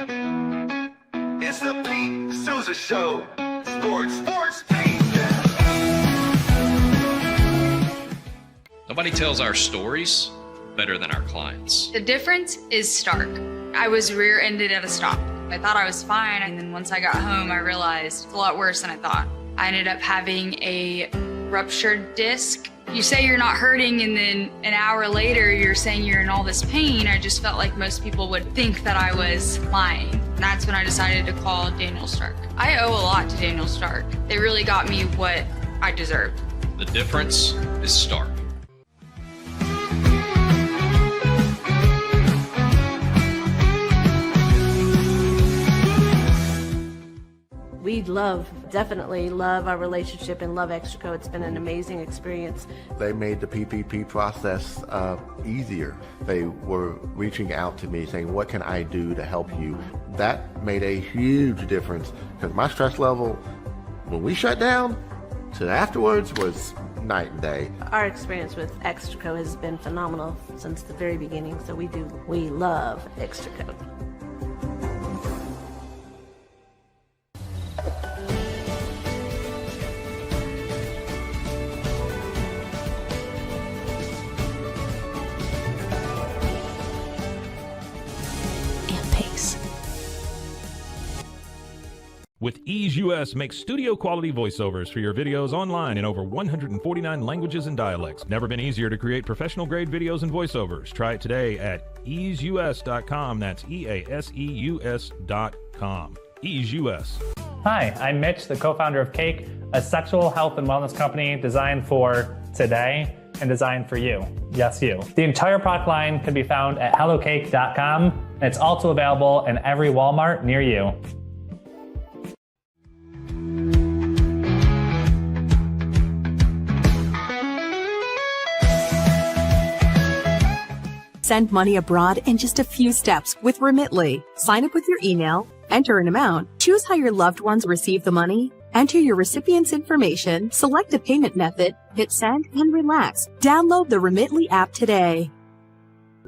It's the Pete Sousa Show. Sports, Pete. Nobody tells our stories better than our clients. The difference is stark. I was rear-ended at a stop. I thought I was fine, and then once I got home, I realized it's a lot worse than I thought. I ended up having a ruptured disc. You say you're not hurting, and then an hour later, you're saying you're in all this pain. I just felt like most people would think that I was lying. And that's when I decided to call Daniel Stark. I owe a lot to Daniel Stark. They really got me what I deserved. The difference is stark. We definitely love our relationship and love Extraco. It's been an amazing experience. They made the PPP process easier. They were reaching out to me saying, what can I do to help you? That made a huge difference because my stress level, when we shut down to afterwards, was night and day. Our experience with Extraco has been phenomenal since the very beginning, so we love Extraco. With Ease US, make studio quality voiceovers for your videos online in over 149 languages and dialects. Never been easier to create professional grade videos and voiceovers. Try it today at easeus.com. That's EASEUS.com. Ease US. Hi, I'm Mitch, the co-founder of Cake, a sexual health and wellness company designed for today and designed for you. Yes, you. The entire product line can be found at hellocake.com, and it's also available in every Walmart near you. Send money abroad in just a few steps with Remitly. Sign up with your email, enter an amount, choose how your loved ones receive the money, enter your recipient's information, select a payment method, hit send, and relax. Download the Remitly app today.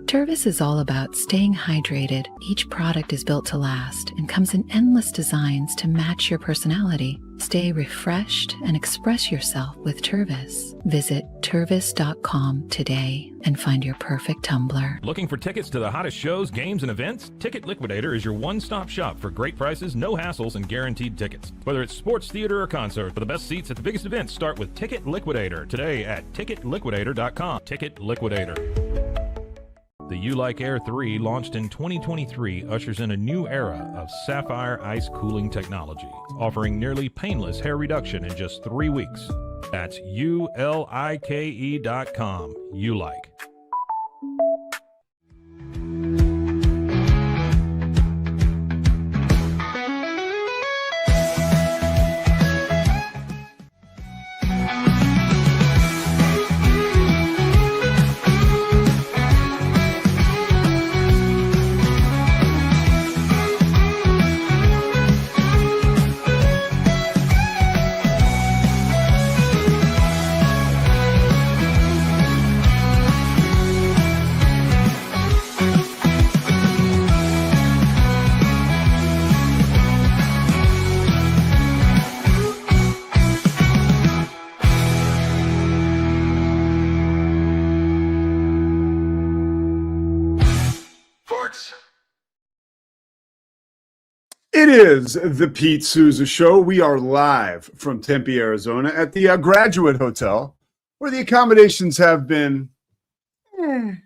Tervis is all about staying hydrated. Each product is built to last and comes in endless designs to match your personality. Stay refreshed and express yourself with Tervis. Visit tervis.com today and find your perfect tumbler. Looking for tickets to the hottest shows, games, and events? Ticket Liquidator is your one-stop shop for great prices, no hassles, and guaranteed tickets. Whether it's sports, theater, or concert, for the best seats at the biggest events, start with Ticket Liquidator today at ticketliquidator.com. Ticket Liquidator. The U-Like Air 3, launched in 2023, ushers in a new era of sapphire ice cooling technology, offering nearly painless hair reduction in just 3 weeks. That's ULIKE.com. U-Like. It is the Pete Sousa Show. We are live from Tempe, Arizona at the Graduate Hotel, where the accommodations have been, they're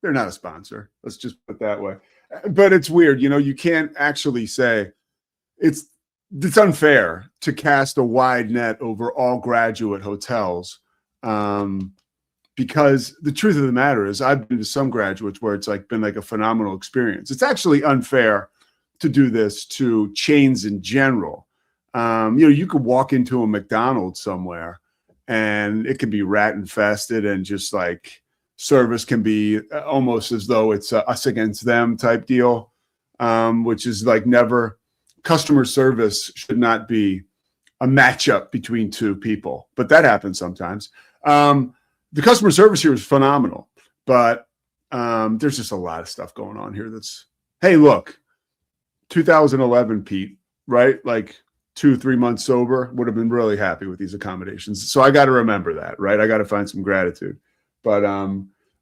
not a sponsor. Let's just put it that way. But it's weird. You know, you can't actually say it's unfair to cast a wide net over all graduate hotels because the truth of the matter is I've been to some graduates where it's been like a phenomenal experience. It's actually unfair to do this to chains in general. You could walk into a McDonald's somewhere and it can be rat infested and just like service can be almost as though it's us against them type deal, which is like never. Customer service should not be a matchup between two people, but that happens sometimes. The customer service here is phenomenal, but there's just a lot of stuff going on here that's, hey, look, 2011, Pete, right? Like 2-3 months sober, would have been really happy with these accommodations. So I got to remember that, right? I got to find some gratitude. But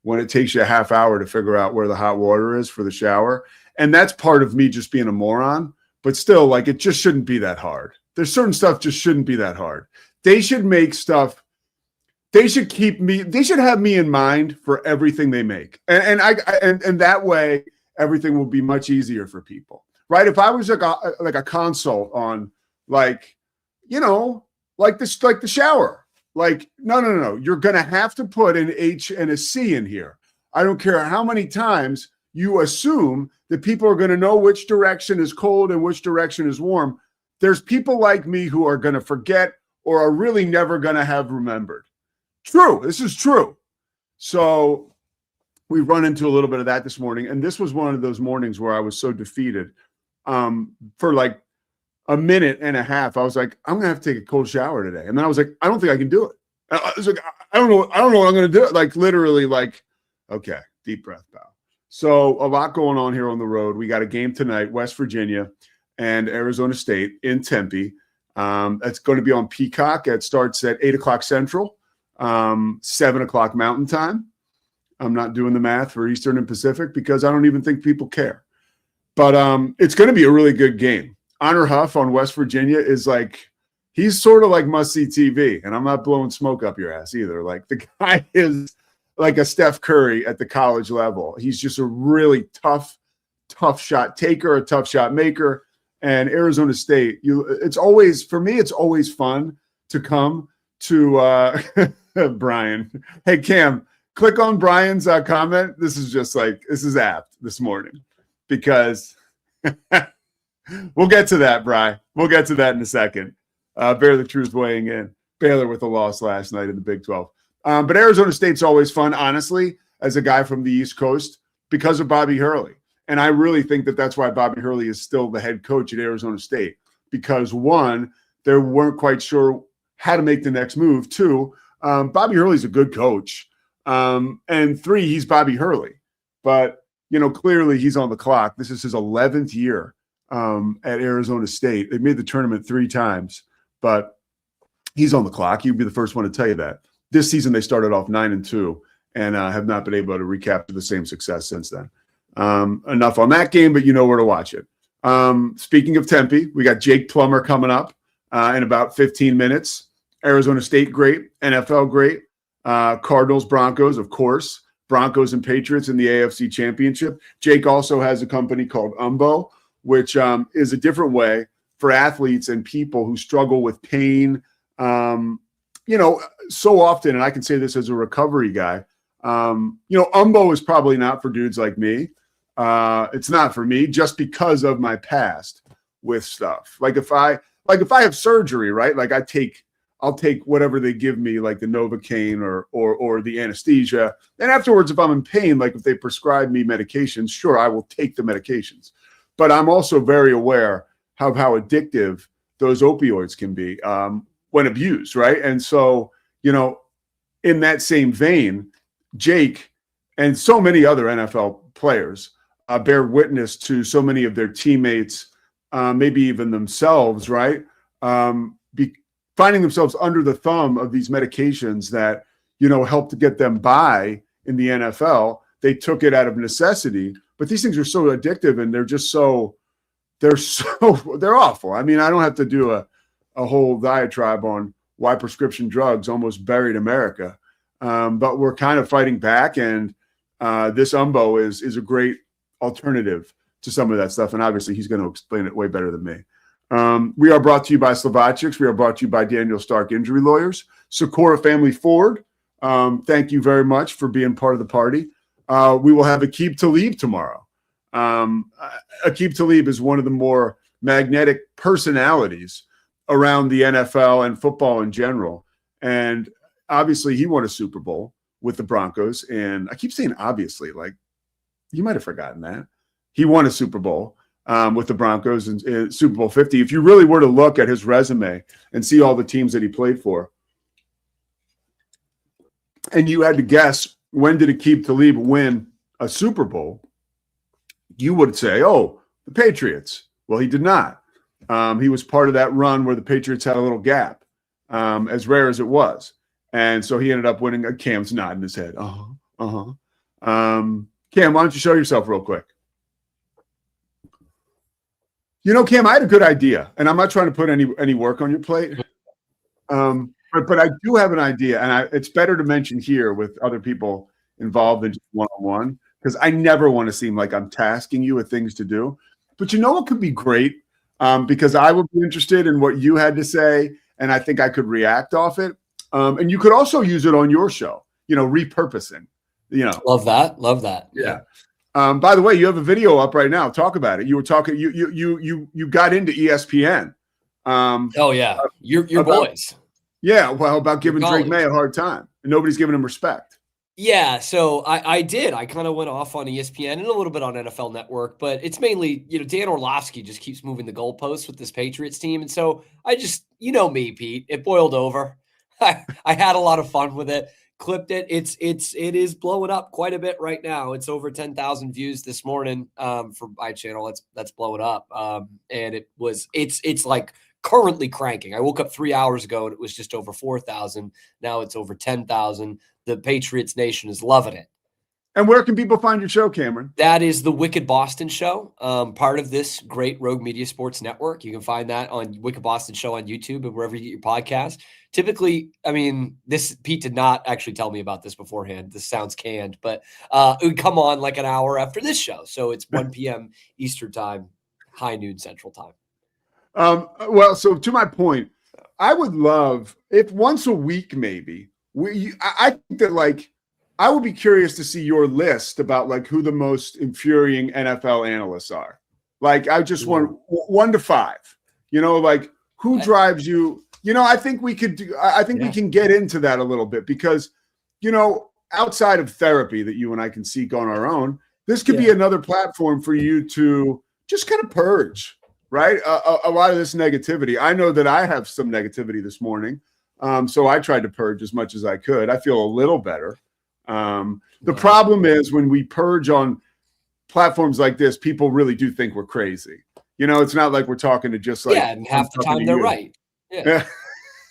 when it takes you a half hour to figure out where the hot water is for the shower, and that's part of me just being a moron, but still, like, it just shouldn't be that hard. There's certain stuff just shouldn't be that hard. They should make stuff. They should keep me. They should have me in mind for everything they make, and that way everything will be much easier for people, right? If I was like a consult on, like, you know, like this, like the shower, like no, you're gonna have to put an H and a C in here. I don't care how many times you assume that people are going to know which direction is cold and which direction is warm. There's people like me who are going to forget or are really never going to have remembered. True. This is true. So we run into a little bit of that this morning. And this was one of those mornings where I was so defeated. For like a minute and a half, I was like, I'm going to have to take a cold shower today. And then I was like, I don't think I can do it. I was like, I don't know what I'm going to do. Like, literally, like, okay, deep breath, pal. So a lot going on here on the road. We got a game tonight, West Virginia and Arizona State in Tempe. That's going to be on Peacock. It starts at 8 o'clock Central, 7 o'clock Mountain Time. I'm not doing the math for Eastern and Pacific because I don't even think people care. But it's going to be a really good game. Honor Huff on West Virginia is like, he's sort of like must-see TV, and I'm not blowing smoke up your ass either. Like, the guy is like a Steph Curry at the college level. He's just a really tough shot taker, a tough shot maker. And Arizona State, it's always, for me, it's always fun to come to Brian. Hey, Cam, click on Brian's comment. This is just like, this is apt this morning because we'll get to that, Brian. We'll get to that in a second. Bear the Truth weighing in. Baylor with a loss last night in the Big 12. But Arizona State's always fun, honestly, as a guy from the East Coast, because of Bobby Hurley. And I really think that that's why Bobby Hurley is still the head coach at Arizona State, because one, they weren't quite sure how to make the next move. Two, Bobby Hurley's a good coach. And three, he's Bobby Hurley. But, you know, clearly he's on the clock. This is his 11th year at Arizona State. They've made the tournament 3 times, but he's on the clock. He'd be the first one to tell you that. This season, they started off 9-2 and have not been able to recapture the same success since then. Enough on that game, but you know where to watch it. Speaking of Tempe, we got Jake Plummer coming up in about 15 minutes. Arizona State great, NFL great, Cardinals, Broncos, of course, Broncos and Patriots in the AFC Championship. Jake also has a company called Umbo, which is a different way for athletes and people who struggle with pain. You know, so often, and I can say this as a recovery guy, you know, Umbo is probably not for dudes like me. It's not for me just because of my past with stuff. Like if I have surgery, right? Like I'll take whatever they give me, like the Novocaine or the anesthesia. And afterwards, if I'm in pain, like if they prescribe me medications, sure, I will take the medications. But I'm also very aware of how addictive those opioids can be when abused, right? And so, you know, in that same vein, Jake and so many other NFL players bear witness to so many of their teammates, maybe even themselves, right? Finding themselves under the thumb of these medications that, you know, help to get them by in the NFL. They took it out of necessity, but these things are so addictive and they're just they're awful. I mean, I don't have to do a whole diatribe on why prescription drugs almost buried America. But we're kind of fighting back, and this Umbo is a great alternative to some of that stuff. And obviously, he's going to explain it way better than me. We are brought to you by Slovacics. We are brought to you by Daniel Stark Injury Lawyers. Socorro Family Ford, thank you very much for being part of the party. We will have Aqib Talib tomorrow. Aqib Talib is one of the more magnetic personalities around the NFL and football in general. And obviously, he won a Super Bowl with the Broncos. And I keep saying obviously, like, you might have forgotten that. He won a Super Bowl with the Broncos in Super Bowl 50. If you really were to look at his resume and see all the teams that he played for, and you had to guess, when did Aqib Talib win a Super Bowl? You would say, oh, the Patriots, Well, he did not. He was part of that run where the Patriots had a little gap, as rare as it was. And so he ended up winning. Cam's nodding his head. Cam, why don't you show yourself real quick? You know, Cam, I had a good idea, and I'm not trying to put any work on your plate. But I do have an idea, and it's better to mention here with other people involved than just one-on-one, because I never want to seem like I'm tasking you with things to do. But you know what could be great? Because I would be interested in what you had to say, and I think I could react off it. And you could also use it on your show, repurposing. Love that. Yeah. By the way, you have a video up right now. Talk about it. You were talking. You got into ESPN. Oh yeah, your boys. Yeah, well, about giving Drake May a hard time, and nobody's giving him respect. Yeah, so I did. I kind of went off on ESPN and a little bit on NFL Network, but it's mainly, Dan Orlovsky just keeps moving the goalposts with this Patriots team. And so I just, me, Pete, it boiled over. I had a lot of fun with it, clipped it. It is blowing up quite a bit right now. It's over 10,000 views this morning for my channel. That's blowing up. And it's like currently cranking. I woke up 3 hours ago and it was just over 4,000. Now it's over 10,000. The Patriots Nation is loving it. And where can people find your show, Cameron? That is the Wicked Boston Show, part of this great Rogue Media Sports Network. You can find that on Wicked Boston Show on YouTube and wherever you get your podcast. Typically, Pete did not actually tell me about this beforehand. This sounds canned, but it would come on like an hour after this show. So it's 1 p.m. Eastern time, high noon Central time. Well, so to my point, I would love if once a week, maybe I think that I would be curious to see your list about who the most infuriating NFL analysts are. I just want 1 to 5, who drives you, I think we could do, I think we can get into that a little bit because, outside of therapy that you and I can seek on our own, this could be another platform for you to just kind of purge. Right? A lot of this negativity. I know that I have some negativity this morning. So I tried to purge as much as I could. I feel a little better. The problem is when we purge on platforms like this, people really do think we're crazy. It's not like we're talking to just and half the time they're right. Yeah.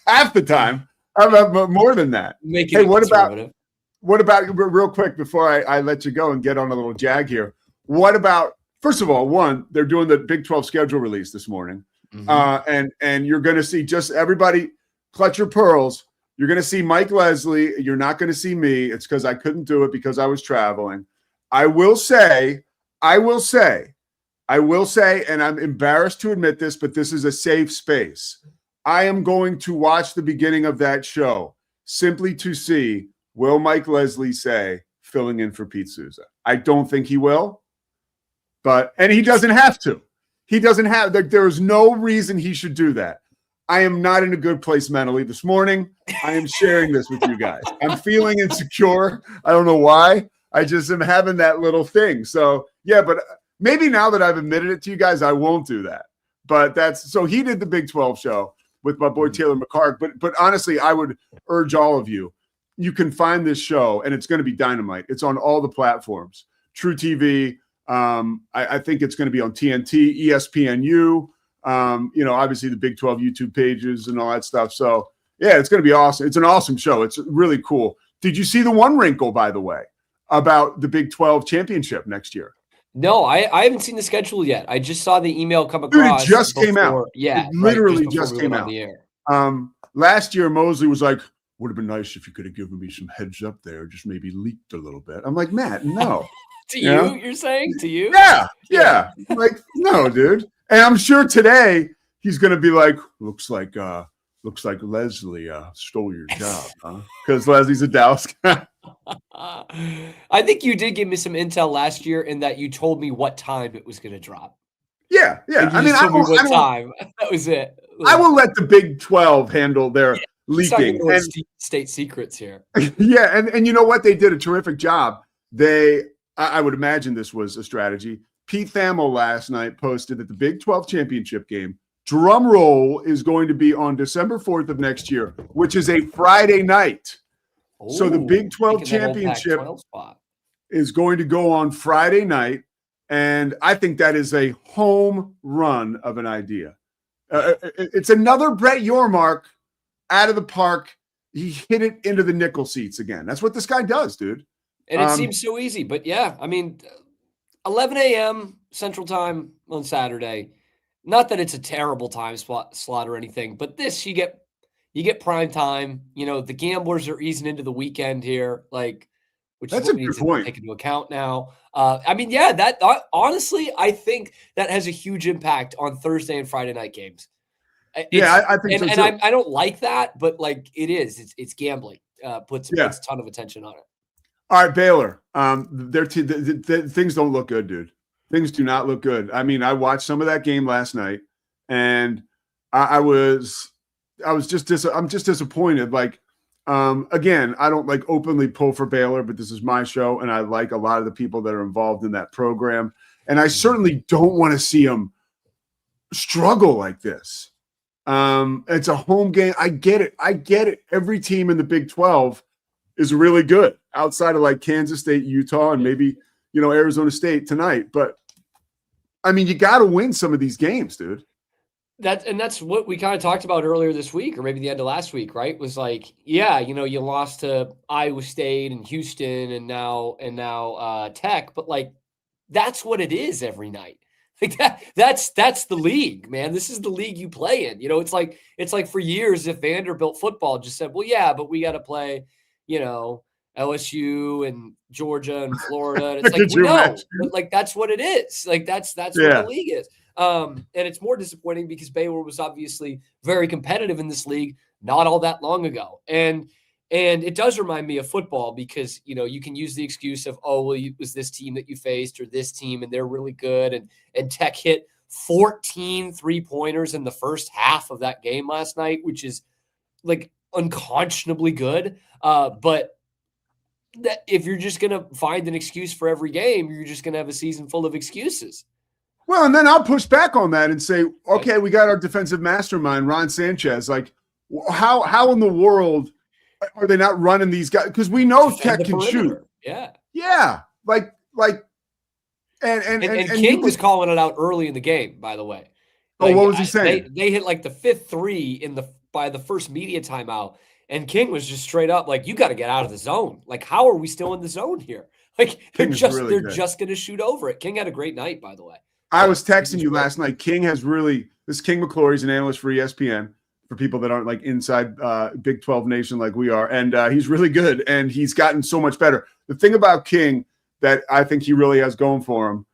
Half the time. I have more than that. Hey, what about real quick before I let you go and get on a little jag here? What about, first of all, they're doing the Big 12 schedule release this morning. Mm-hmm. And you're going to see just everybody clutch your pearls. You're going to see Mike Leslie. You're not going to see me. It's because I couldn't do it because I was traveling. I will say, and I'm embarrassed to admit this, but this is a safe space. I am going to watch the beginning of that show simply to see, will Mike Leslie say filling in for Pete Sousa? I don't think he will. And he doesn't have to. There is no reason he should do that. I am not in a good place mentally this morning. I am sharing this with you guys. I'm feeling insecure. I don't know why. I just am having that little thing. So, but maybe now that I've admitted it to you guys, I won't do that. But so he did the Big 12 show with my boy Taylor McCark. But honestly, I would urge all of you, you can find this show, and it's going to be dynamite. It's on all the platforms. True TV. I think it's going to be on TNT, ESPNU, obviously the Big 12 YouTube pages and all that stuff. So, it's going to be awesome. It's an awesome show. It's really cool. Did you see the one wrinkle, by the way, about the Big 12 championship next year? No, I haven't seen the schedule yet. I just saw the email come across. It just came out. Yeah. It literally just came out. Last year, Mosley was like, would have been nice if you could have given me some heads up there, just maybe leaked a little bit. I'm like, Matt, no. You're saying? To you? Yeah. No, dude. And I'm sure today he's going to be like, looks like Leslie stole your job, huh? Because Leslie's a Dallas guy. I think you did give me some intel last year in that you told me what time it was going to drop. Yeah. Time. That was it. I will let the Big 12 handle their leaking. And state secrets here. Yeah. And you know what? They did a terrific job. I would imagine this was a strategy. Pete Thamel last night posted that the Big 12 championship game, drum roll, is going to be on December 4th of next year, which is a Friday night. So the Big 12 championship is going to go on Friday night. And I think that is a home run of an idea. It's another Brett Yormark out of the park. He hit it into the nickel seats again. That's what this guy does, dude. And it seems so easy. But yeah, I mean, 11 a.m. Central Time on Saturday. Not that it's a terrible time slot or anything, but this you get prime time. You know, the gamblers are easing into the weekend here, like, which That's is what a we need good to point. take into account now. I mean, yeah, that honestly, I think that has a huge impact on Thursday and Friday night games. I think so too. I don't like that, but like it is, it's gambling. Puts a ton of attention on it. All right, Baylor. Things don't look good, dude. Things do not look good. I mean, I watched some of that game last night, and I'm just disappointed. Like, again, I don't like openly pull for Baylor, but this is my show, and I like a lot of the people that are involved in that program, and I certainly don't want to see them struggle like this. It's a home game. I get it. Every team in the Big 12 is really good outside of like Kansas State, Utah, and maybe, Arizona State tonight. But I mean, you got to win some of these games, dude. That's what we kind of talked about earlier this week, or maybe the end of last week, right? Was like, yeah, you lost to Iowa State and Houston and now Tech, but like that's what it is every night. Like that's the league, man. This is the league you play in. It's like for years if Vanderbilt football just said, well, yeah, but we got to play, LSU and Georgia and Florida. And it's like, we know, but like that's what it is. Like that's what the league is. And it's more disappointing because Baylor was obviously very competitive in this league not all that long ago. And it does remind me of football because, you can use the excuse of, oh, well, it was this team that you faced or this team and they're really good. And Tech hit 14 3-pointers in the first half of that game last night, which is like unconscionably good. But that if you're just going to find an excuse for every game, you're just going to have a season full of excuses. Well, and then I'll push back on that and say, okay, we got our defensive mastermind, Ron Sanchez. Like, how in the world are they not running these guys? Because we know Tech can shoot. Yeah. Like, and King was calling it out early in the game, by the way. Like, what was he saying? They hit like the fifth three by the first media timeout. And King was just straight up like, you got to get out of the zone. Like, how are we still in the zone here? Like, they're just going to shoot over it. King had a great night, by the way. I was texting you last night. King McClory's an analyst for ESPN, for people that aren't like inside Big 12 Nation like we are. And he's really good, and he's gotten so much better. The thing about King that I think he really has going for him,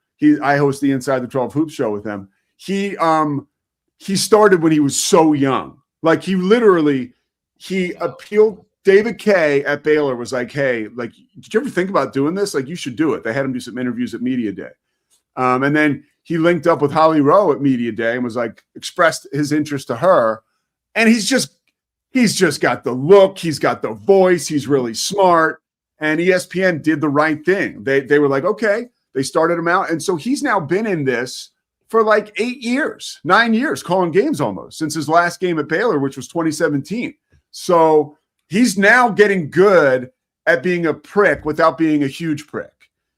I host the Inside the 12 Hoops show with him. He started when he was so young. Like he appealed. David Kay at Baylor was like, hey, like, did you ever think about doing this? Like, you should do it. They had him do some interviews at Media Day. And then he linked up with Holly Rowe at Media Day and was like, expressed his interest to her. And he's just got the look. He's got the voice. He's really smart. And ESPN did the right thing. They were like, okay, they started him out. And so he's now been in this for like 9 years, calling games almost since his last game at Baylor, which was 2017. So he's now getting good at being a prick without being a huge prick.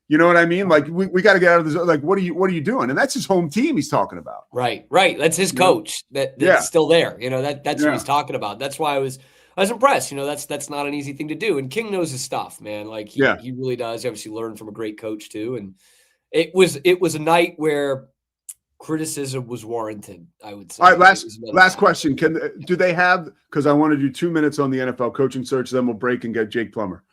You know what I mean? Like we got to get out of this. Like, what are you doing? And that's his home team he's talking about. Right. That's his coach that's still there. That's what he's talking about. That's why I was impressed. That's not an easy thing to do. And King knows his stuff, man. Like he really does. He obviously learned from a great coach too. And it was a night where criticism was warranted, I would say. All right, last question. Do they have, because I want to do 2 minutes on the NFL coaching search, then we'll break and get Jake Plummer.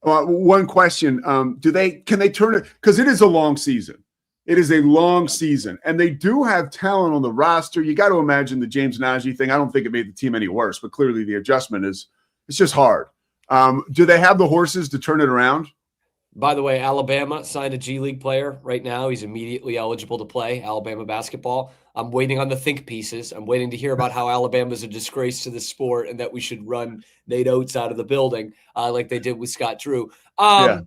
One question. Can they turn it, because it is a long season. It is a long season, and they do have talent on the roster. You got to imagine the James Najee thing. I don't think it made the team any worse, but clearly the adjustment it's just hard. Do they have the horses to turn it around? By the way, Alabama signed a G League player right now. He's immediately eligible to play Alabama basketball. I'm waiting on the think pieces. I'm waiting to hear about how Alabama is a disgrace to the sport and that we should run Nate Oates out of the building like they did with Scott Drew. I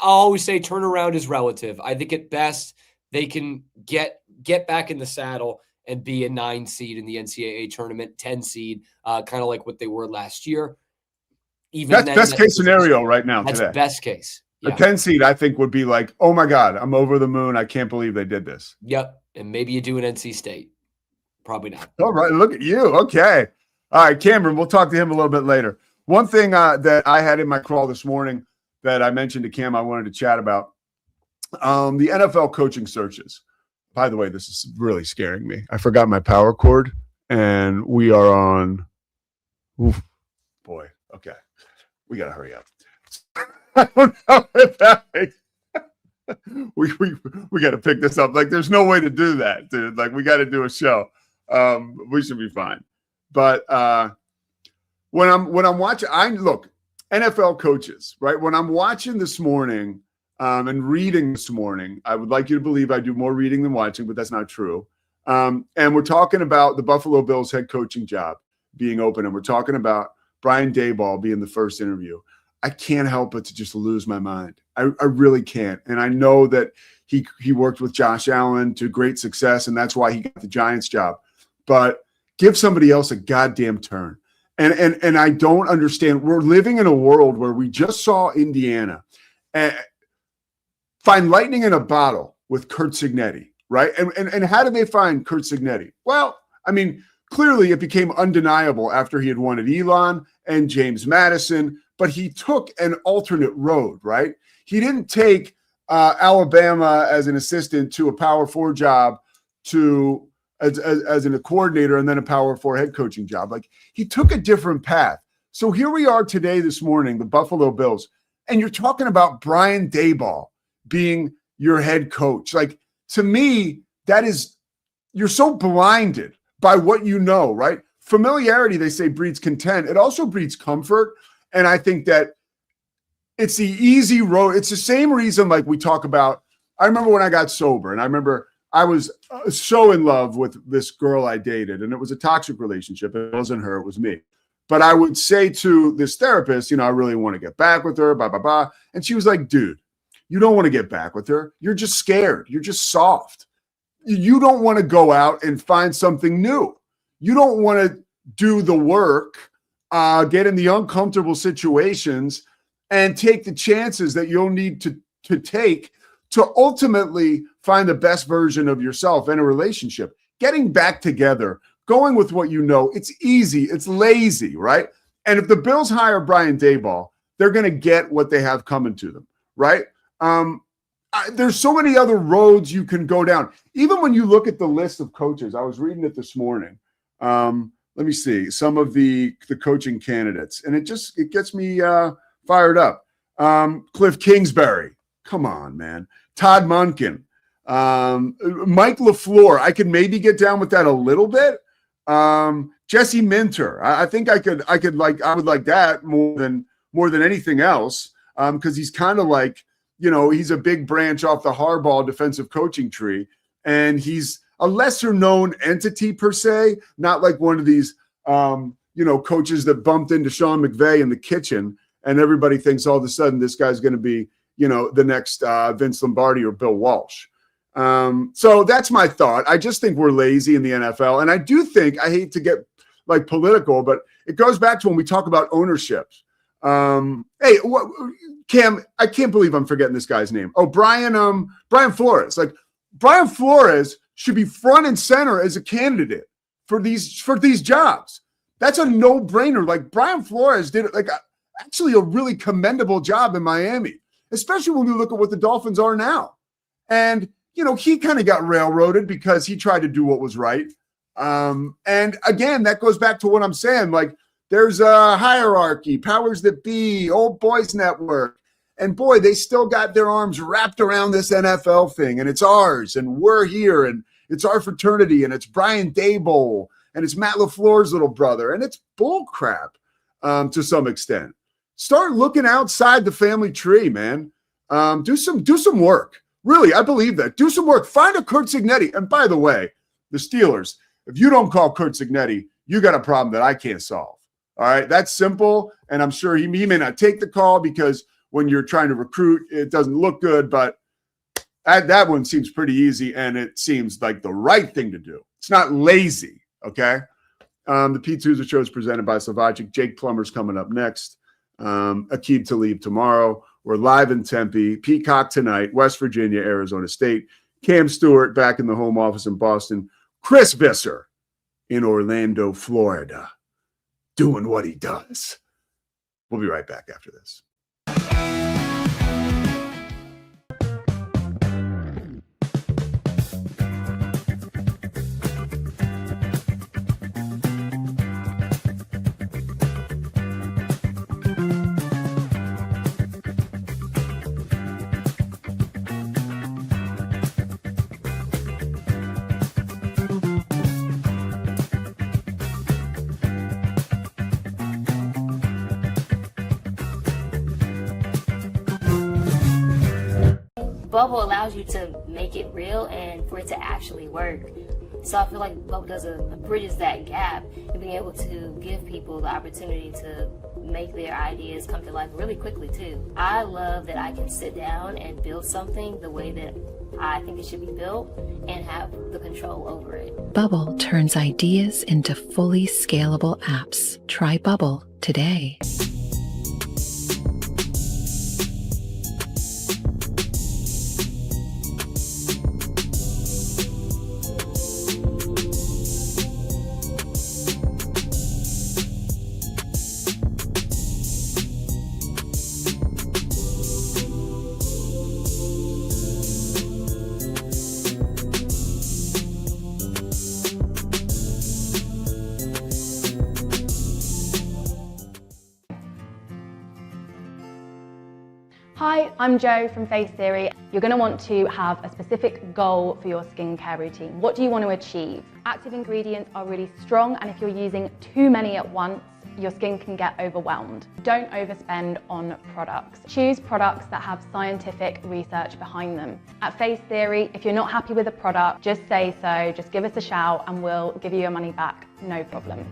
always say turnaround is relative. I think at best they can get back in the saddle and be a 9 seed in the NCAA tournament, 10 seed, kind of like what they were last year. Even that's best case scenario right now. That's today. Best case. A 10 seed, I think, would be like, oh my God, I'm over the moon. I can't believe they did this. Yep. And maybe you do an NC State. Probably not. All right. Look at you. Okay. All right, Cameron, we'll talk to him a little bit later. One thing that I had in my crawl this morning that I mentioned to Cam I wanted to chat about, the NFL coaching searches. By the way, this is really scaring me. I forgot my power cord, and we are on – oof, boy. Okay. We got to hurry up. I don't know if that makes we got to pick this up. Like, there's no way to do that, dude. Like, we got to do a show. We should be fine. But when I'm watching, look, NFL coaches, right? When I'm watching this morning and reading this morning, I would like you to believe I do more reading than watching, but that's not true. And we're talking about the Buffalo Bills head coaching job being open, and we're talking about Brian Daboll being the first interview. I can't help but to just lose my mind. I really can't. And I know that he worked with Josh Allen to great success, and that's why he got the Giants job. But give somebody else a goddamn turn. And I don't understand. We're living in a world where we just saw Indiana find lightning in a bottle with Curt Cignetti, right? And how did they find Curt Cignetti? Well, I mean, clearly it became undeniable after he had won at Elon and James Madison, but he took an alternate road, right? He didn't take Alabama as an assistant to a Power 4 job as a coordinator and then a Power 4 head coaching job. Like, he took a different path. So here we are today, this morning, the Buffalo Bills, and you're talking about Brian Daboll being your head coach. Like, to me, that is, you're so blinded by what you know, right? Familiarity, they say, breeds content. It also breeds comfort. And I think that it's the easy road. It's the same reason, like, we talk about, I remember when I got sober, and I remember I was so in love with this girl I dated, and it was a toxic relationship. It wasn't her, it was me. But I would say to this therapist, I really want to get back with her, blah, blah, blah. And she was like, dude, you don't want to get back with her. You're just scared. You're just soft. You don't want to go out and find something new. You don't want to do the work, get in the uncomfortable situations, and take the chances that you'll need to take to ultimately find the best version of yourself in a relationship. Getting back together, going with what you know, it's easy, it's lazy, right? And if the Bills hire Brian Daboll, they're going to get what they have coming to them, right? There's so many other roads you can go down. Even when you look at the list of coaches, I was reading it this morning. Let me see some of the coaching candidates, and it gets me fired up. Cliff Kingsbury, come on, man. Todd Monken, Mike LaFleur. I could maybe get down with that a little bit. Jesse Minter. I think I would like that more than anything else. Because he's kind of like, he's a big branch off the Harbaugh defensive coaching tree, and he's a lesser known entity per se, not like one of these, coaches that bumped into Sean McVay in the kitchen and everybody thinks all of a sudden this guy's going to be, the next Vince Lombardi or Bill Walsh. So that's my thought. I just think we're lazy in the NFL. And I do think, I hate to get like political, but it goes back to when we talk about ownership. Hey, Cam, I can't believe I'm forgetting this guy's name. Oh, Brian Flores. Like, Brian Flores should be front and center as a candidate for these jobs. That's a no-brainer. Like, Brian Flores did actually a really commendable job in Miami, especially when we look at what the Dolphins are now. And, he kind of got railroaded because he tried to do what was right. And again, that goes back to what I'm saying. Like, there's a hierarchy, powers that be, old boys network. And boy, they still got their arms wrapped around this NFL thing. And it's ours. And we're here. And it's our fraternity. And it's Brian Daboll. And it's Matt LaFleur's little brother. And it's bull crap to some extent. Start looking outside the family tree, man. Do some work. Really, I believe that. Do some work. Find a Curt Cignetti. And by the way, the Steelers, if you don't call Curt Cignetti, you got a problem that I can't solve. All right, that's simple. And I'm sure he may not take the call because when you're trying to recruit, it doesn't look good. But that one seems pretty easy, and it seems like the right thing to do. It's not lazy, okay? The Pete Sousa Show is presented by Slovakic. Jake Plummer's coming up next. Aqib Talib tomorrow. We're live in Tempe, Peacock tonight, West Virginia, Arizona State. Cam Stewart back in the home office in Boston. Chris Visser in Orlando, Florida, doing what he does. We'll be right back after this. Bubble allows you to make it real and for it to actually work. So I feel like Bubble does bridges that gap and being able to give people the opportunity to make their ideas come to life really quickly too. I love that I can sit down and build something the way that I think it should be built and have the control over it. Bubble turns ideas into fully scalable apps. Try Bubble today. Hi, I'm Jo from Face Theory. You're going to want to have a specific goal for your skincare routine. What do you want to achieve? Active ingredients are really strong, and if you're using too many at once, your skin can get overwhelmed. Don't overspend on products. Choose products that have scientific research behind them. At Face Theory, if you're not happy with a product, just say so, just give us a shout and we'll give you your money back, no problem.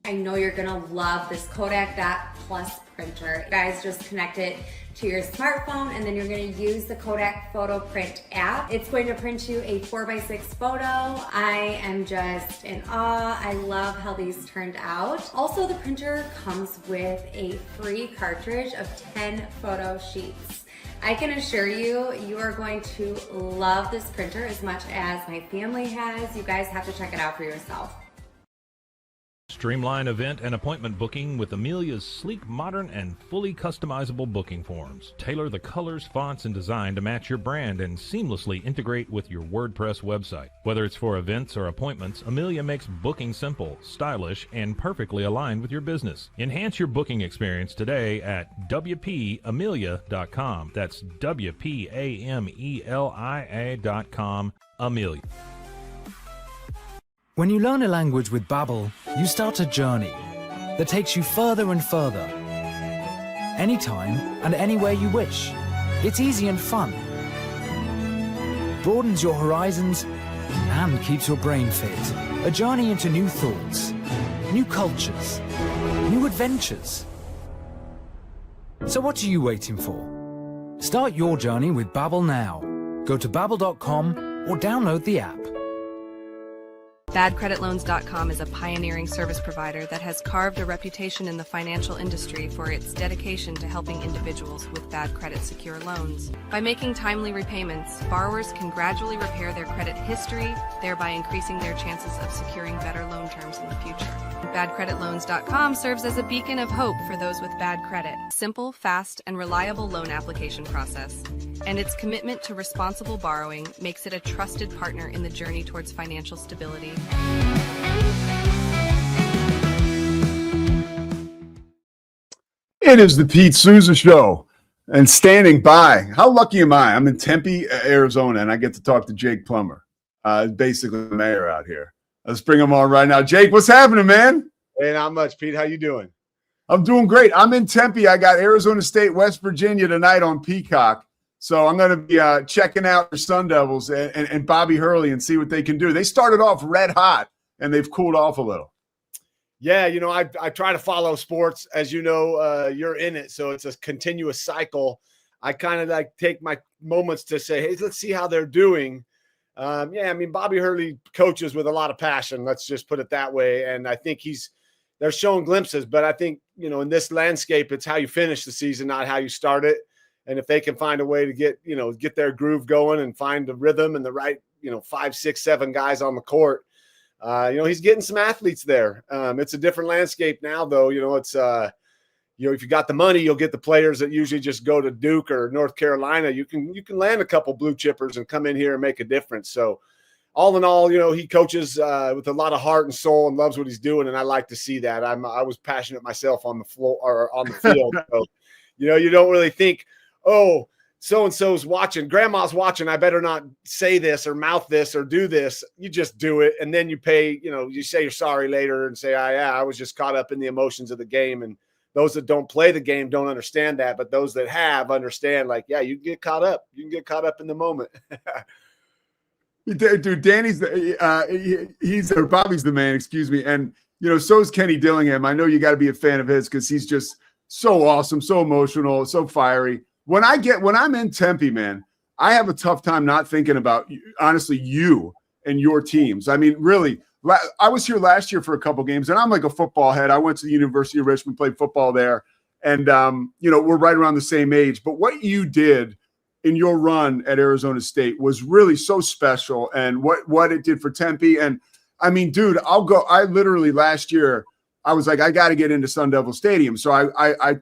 I know you're gonna love this Kodak Dot Plus printer. You guys just connect it to your smartphone and then you're gonna use the Kodak Photo Print app. It's going to print you a 4x6 photo. I am just in awe. I love how these turned out. Also, the printer comes with a free cartridge of 10 photo sheets. I can assure you, you are going to love this printer as much as my family has. You guys have to check it out for yourself. Streamline event and appointment booking with Amelia's sleek, modern, and fully customizable booking forms. Tailor the colors, fonts, and design to match your brand and seamlessly integrate with your WordPress website. Whether it's for events or appointments, Amelia makes booking simple, stylish, and perfectly aligned with your business. Enhance your booking experience today at WPAmelia.com. That's WPAMELIA.com. Amelia. When you learn a language with Babbel, you start a journey that takes you further and further. Anytime and anywhere you wish. It's easy and fun. Broadens your horizons and keeps your brain fit. A journey into new thoughts, new cultures, new adventures. So what are you waiting for? Start your journey with Babbel now. Go to babbel.com or download the app. BadCreditLoans.com is a pioneering service provider that has carved a reputation in the financial industry for its dedication to helping individuals with bad credit secure loans. By making timely repayments, borrowers can gradually repair their credit history, thereby increasing their chances of securing better loan terms in the future. BadCreditLoans.com serves as a beacon of hope for those with bad credit. Simple, fast, and reliable loan application process. And its commitment to responsible borrowing makes it a trusted partner in the journey towards financial stability. It is the Pete Sousa Show. And standing by, how lucky am I? I'm in Tempe, Arizona, and I get to talk to Jake Plummer, basically the mayor out here. Let's bring him on right now. Jake, what's happening, man? Hey, not much, Pete. How you doing? I'm doing great. I'm in Tempe. I got Arizona State, West Virginia tonight on Peacock. So I'm going to be checking out the Sun Devils and Bobby Hurley and see what they can do. They started off red hot, and they've cooled off a little. Yeah, you know, I try to follow sports. As you know, you're in it, so it's a continuous cycle. I kind of like take my moments to say, hey, let's see how they're doing. Yeah, I mean, Bobby Hurley coaches with a lot of passion. Let's just put it that way. And I think he's they're showing glimpses, but I think, in this landscape, it's how you finish the season, not how you start it. And if they can find a way to get their groove going and find the rhythm and the right, 5, 6, 7 guys on the court, he's getting some athletes there. It's a different landscape now, though. It's if you got the money, you'll get the players that usually just go to Duke or North Carolina. You can land a couple blue chippers and come in here and make a difference. So all in all, he coaches with a lot of heart and soul and loves what he's doing, and I like to see that. I was passionate myself on the floor or on the field. So, you don't really think, oh, so-and-so's watching, grandma's watching, I better not say this or mouth this or do this. You just do it, and then you pay, you say you're sorry later and say, I was just caught up in the emotions of the game. And those that don't play the game don't understand that, but those that have understand, like, yeah, you can get caught up. You can get caught up in the moment. Dude, Danny's Bobby's the man, excuse me. And, so is Kenny Dillingham. I know you got to be a fan of his because he's just so awesome, so emotional, so fiery. When I'm in Tempe, man, I have a tough time not thinking about, honestly, you and your teams. I mean, really, I was here last year for a couple games, and I'm like a football head. I went to the University of Richmond, played football there, and, we're right around the same age. But what you did in your run at Arizona State was really so special, and what it did for Tempe. And, I mean, dude, I literally last year, I was like, I got to get into Sun Devil Stadium. So I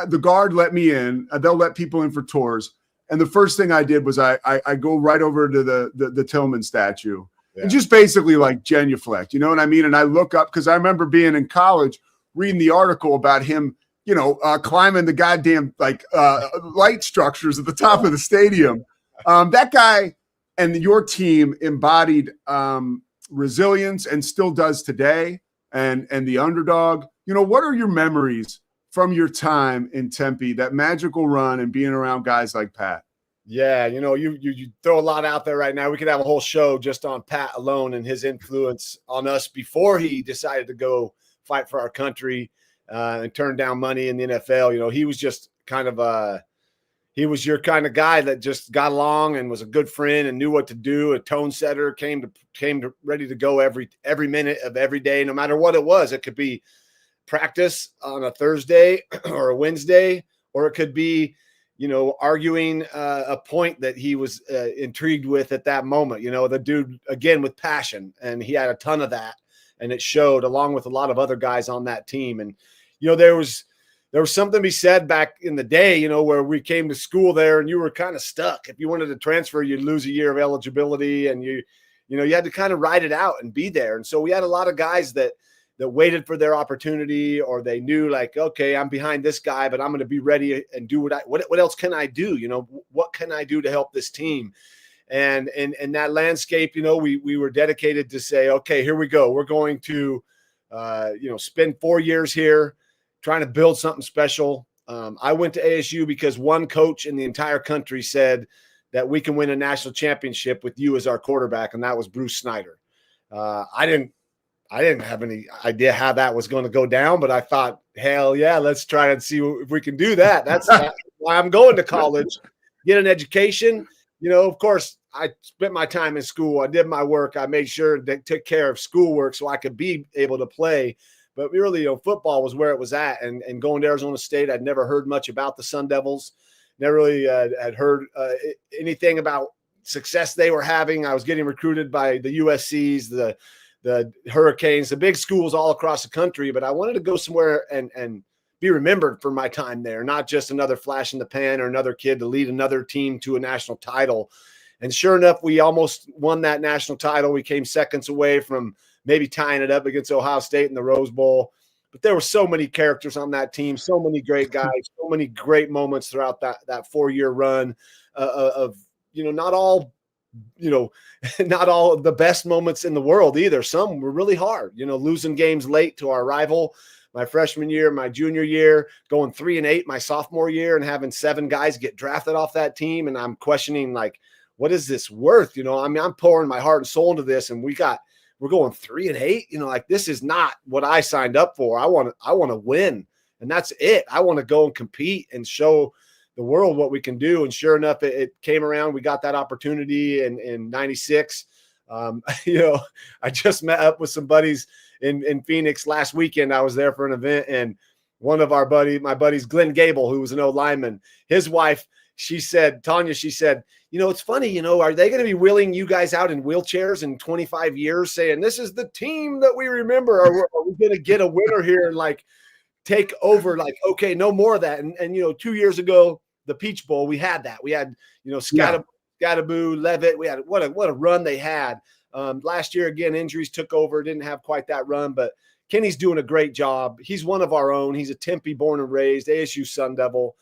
the guard let me in. They'll let people in for tours. And the first thing I did was I go right over to the Tillman statue and just basically like genuflect, you know what I mean? And I look up because I remember being in college reading the article about him, climbing the goddamn light structures at the top of the stadium. That guy and your team embodied resilience and still does today. And the underdog. What are your memories from your time in Tempe, that magical run and being around guys like Pat? Yeah, you throw a lot out there right now. We could have a whole show just on Pat alone and his influence on us before he decided to go fight for our country and turn down money in the NFL. He was just kind of he was your kind of guy that just got along and was a good friend and knew what to do, a tone setter, came to ready to go every minute of every day, no matter what it was. It could be practice on a Thursday or a Wednesday, or it could be, arguing a point that he was intrigued with at that moment. The dude, again, with passion, and he had a ton of that, and it showed along with a lot of other guys on that team. And, there was something to be said back in the day, where we came to school there and you were kind of stuck. If you wanted to transfer, you'd lose a year of eligibility, and you had to kind of ride it out and be there. And so we had a lot of guys that waited for their opportunity, or they knew, like, okay, I'm behind this guy, but I'm going to be ready and do what else can I do? What can I do to help this team? And in that landscape, we were dedicated to say, okay, here we go. We're going to, spend 4 years here trying to build something special. I went to ASU because one coach in the entire country said that we can win a national championship with you as our quarterback, and that was Bruce Snyder. I didn't have any idea how that was going to go down, but I thought, hell yeah, let's try and see if we can do that. That's why I'm going to college, get an education. Of course, I spent my time in school. I did my work. I made sure to take care of schoolwork so I could be able to play. But really, football was where it was at. And going to Arizona State, I'd never heard much about the Sun Devils. Never really had heard anything about success they were having. I was getting recruited by the USCs, the Hurricanes, the big schools all across the country. But I wanted to go somewhere and be remembered for my time there, not just another flash in the pan or another kid to lead another team to a national title. And sure enough, we almost won that national title. We came seconds away from maybe tying it up against Ohio State in the Rose Bowl. But there were so many characters on that team, so many great guys, so many great moments throughout that 4-year run of not all of the best moments in the world either. Some were really hard, losing games late to our rival my freshman year, my junior year, going 3-8 my sophomore year, and having 7 guys get drafted off that team. And I'm questioning, like, what is this worth? I'm pouring my heart and soul into this, and we're going 3-8. Like, this is not what I signed up for. I want to win, and that's it. I want to go and compete and show the world what we can do. And sure enough, it came around. We got that opportunity in 96. I just met up with some buddies in Phoenix last weekend. I was there for an event, and one of my buddies, Glenn Gable, who was an old lineman, his wife, Tanya, she said, it's funny, are they going to be wheeling you guys out in wheelchairs in 25 years saying, this is the team that we remember? Or are we going to get a winner here and like take over? Like, okay, no more of that. And 2 years ago, the Peach Bowl, we had that. We had, Scattaboo, Levitt. We had what a run they had. Last year, again, injuries took over, didn't have quite that run, but Kenny's doing a great job. He's one of our own. He's a Tempe born and raised, ASU Sun Devil.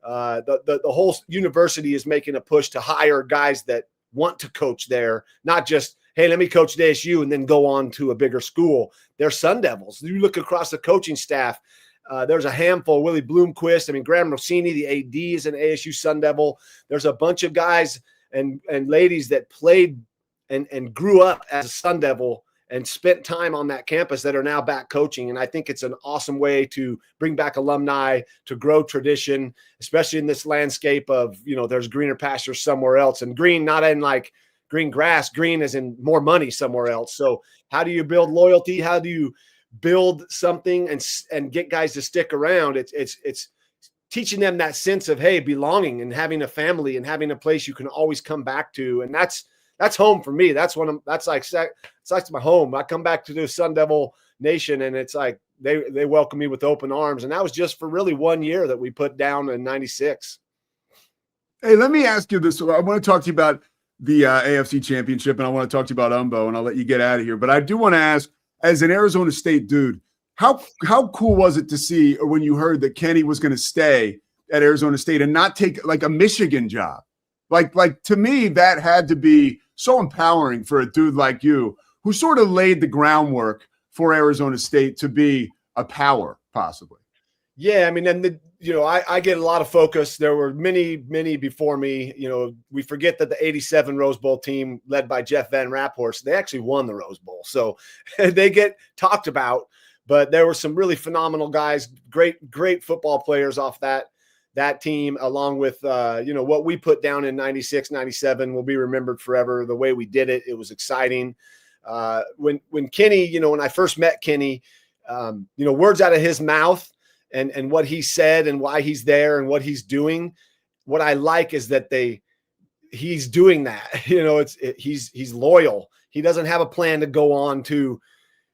The whole university is making a push to hire guys that want to coach there, not just, hey, let me coach at ASU and then go on to a bigger school. They're Sun Devils. You look across the coaching staff, there's a handful. Willie Bloomquist, Graham Rossini, the AD, is an ASU Sun Devil. There's a bunch of guys and ladies that played and grew up as a Sun Devil and spent time on that campus that are now back coaching. And I think it's an awesome way to bring back alumni, to grow tradition, especially in this landscape of, there's greener pastures somewhere else. And green, not in like green grass, green is in more money somewhere else. So how do you build loyalty? How do you build something and get guys to stick around? It's teaching them that sense of, hey, belonging and having a family and having a place you can always come back to. And that's home for me. That's like my home. I come back to the Sun Devil Nation, and it's like they welcome me with open arms. And that was just for really 1 year that we put down in '96. Hey, let me ask you this. I want to talk to you about the AFC Championship, and I want to talk to you about Umbo, and I'll let you get out of here. But I do want to ask, as an Arizona State dude, how cool was it to see when you heard that Kenny was going to stay at Arizona State and not take like a Michigan job? Like to me, that had to be so empowering for a dude like you, who sort of laid the groundwork for Arizona State to be a power, possibly. Yeah, I get a lot of focus. There were many before me. We forget that the '87 Rose Bowl team, led by Jeff Van Raphorst, they actually won the Rose Bowl, so they get talked about. But there were some really phenomenal guys, great football players off that team, along with what we put down in '96, '97 will be remembered forever. The way we did it, it was exciting. When Kenny, when I first met Kenny, words out of his mouth and what he said and why he's there and what he's doing. What I like is that he's doing that. He's loyal. He doesn't have a plan to go on to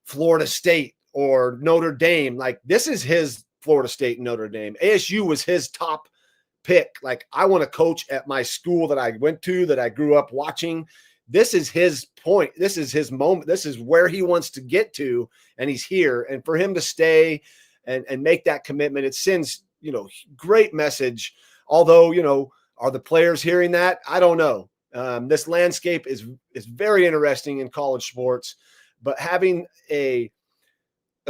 Florida State or Notre Dame. Like, this is his Florida State and Notre Dame. ASU was his top pick. Like, I want to coach at my school that I went to, that I grew up watching. This is his point. This is his moment. This is where he wants to get to, and he's here. And for him to stay and make that commitment, it sends, great message. Although, are the players hearing that? I don't know. This landscape is very interesting in college sports, but having a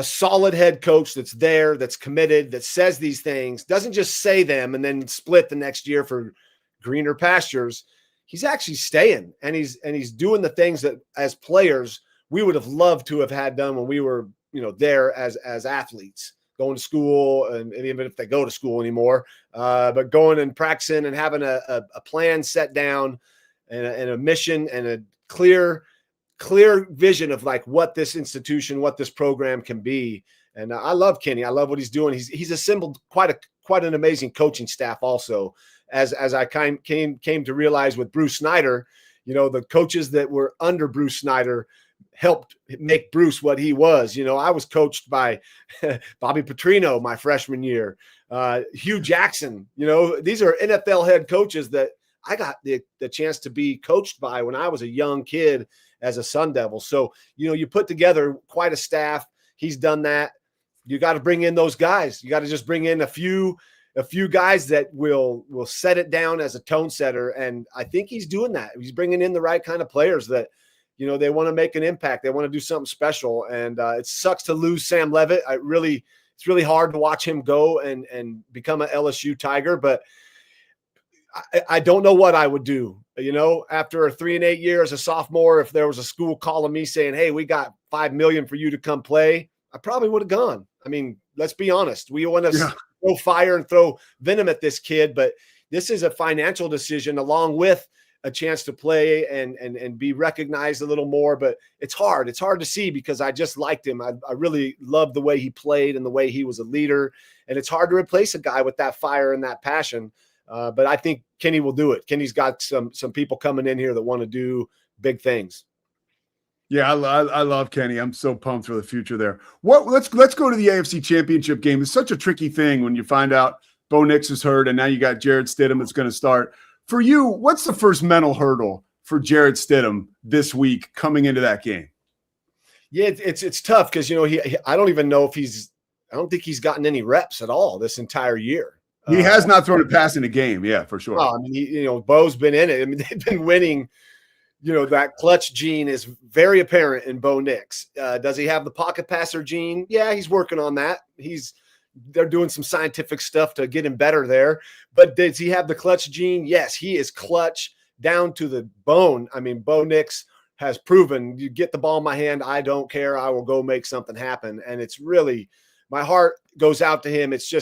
solid head coach that's there, that's committed, that says these things, doesn't just say them and then split the next year for greener pastures. He's actually staying, and he's doing the things that as players we would have loved to have had done when we were, there as athletes, going to school, and even if they go to school anymore, but going and practicing and having a plan set down and a mission and a clear vision of like what this institution, what this program can be. And I love Kenny. I love what he's doing. He's assembled quite an amazing coaching staff also, as I came to realize with Bruce Snyder. The coaches that were under Bruce Snyder helped make Bruce what he was. I was coached by Bobby Petrino my freshman year, Hugh Jackson. These are NFL head coaches that I got the chance to be coached by when I was a young kid as a Sun Devil. So, you put together quite a staff. He's done that. You got to bring in those guys. You got to just bring in a few guys that will set it down as a tone setter. And I think he's doing that. He's bringing in the right kind of players that, they want to make an impact. They want to do something special. And it sucks to lose Sam Levitt. It's really hard to watch him go and become an LSU Tiger, but I don't know what I would do. After 3 and 8 years, a sophomore, if there was a school calling me saying, hey, we got $5 million for you to come play, I probably would have gone. Let's be honest. We want to throw fire and throw venom at this kid, but this is a financial decision along with a chance to play and be recognized a little more. But it's hard. It's hard to see because I just liked him. I really loved the way he played and the way he was a leader. And it's hard to replace a guy with that fire and that passion. But I think Kenny will do it. Kenny's got some people coming in here that want to do big things. Yeah, I love Kenny. I'm so pumped for the future there. Let's go to the AFC Championship game. It's such a tricky thing when you find out Bo Nix is hurt, and now you got Jarrett Stidham that's going to start. For you, what's the first mental hurdle for Jarrett Stidham this week coming into that game? Yeah, it's tough because I don't even know if I don't think he's gotten any reps at all this entire year. He has not thrown a pass in a game, yeah, for sure. I mean, Bo's been in it. I mean, they've been winning. That clutch gene is very apparent in Bo Nix. Does he have the pocket passer gene? Yeah, he's working on that. They're doing some scientific stuff to get him better there. But does he have the clutch gene? Yes, he is clutch down to the bone. I mean, Bo Nix has proven, you get the ball in my hand, I don't care. I will go make something happen. And it's really, my heart goes out to him. It's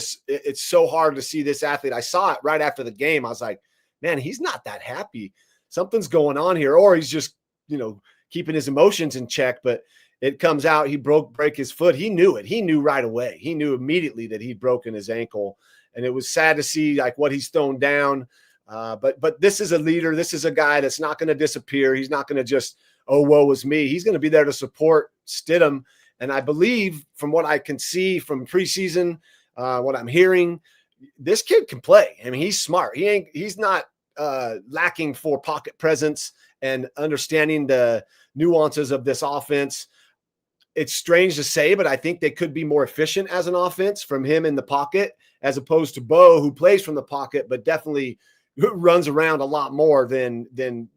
so hard to see this athlete. I saw it right after the game. I was like, man, he's not that happy. Something's going on here. Or he's just, keeping his emotions in check. But it comes out, he break his foot. He knew it. He knew right away. He knew immediately that he'd broken his ankle. And it was sad to see like what he's thrown down. But this is a leader. This is a guy that's not going to disappear. He's not going to just, oh, woe is me. He's going to be there to support Stidham. And I believe from what I can see from preseason, what I'm hearing, this kid can play. I mean, he's smart. He's not lacking for pocket presence and understanding the nuances of this offense. It's strange to say, but I think they could be more efficient as an offense from him in the pocket, as opposed to Bo, who plays from the pocket, but definitely runs around a lot more than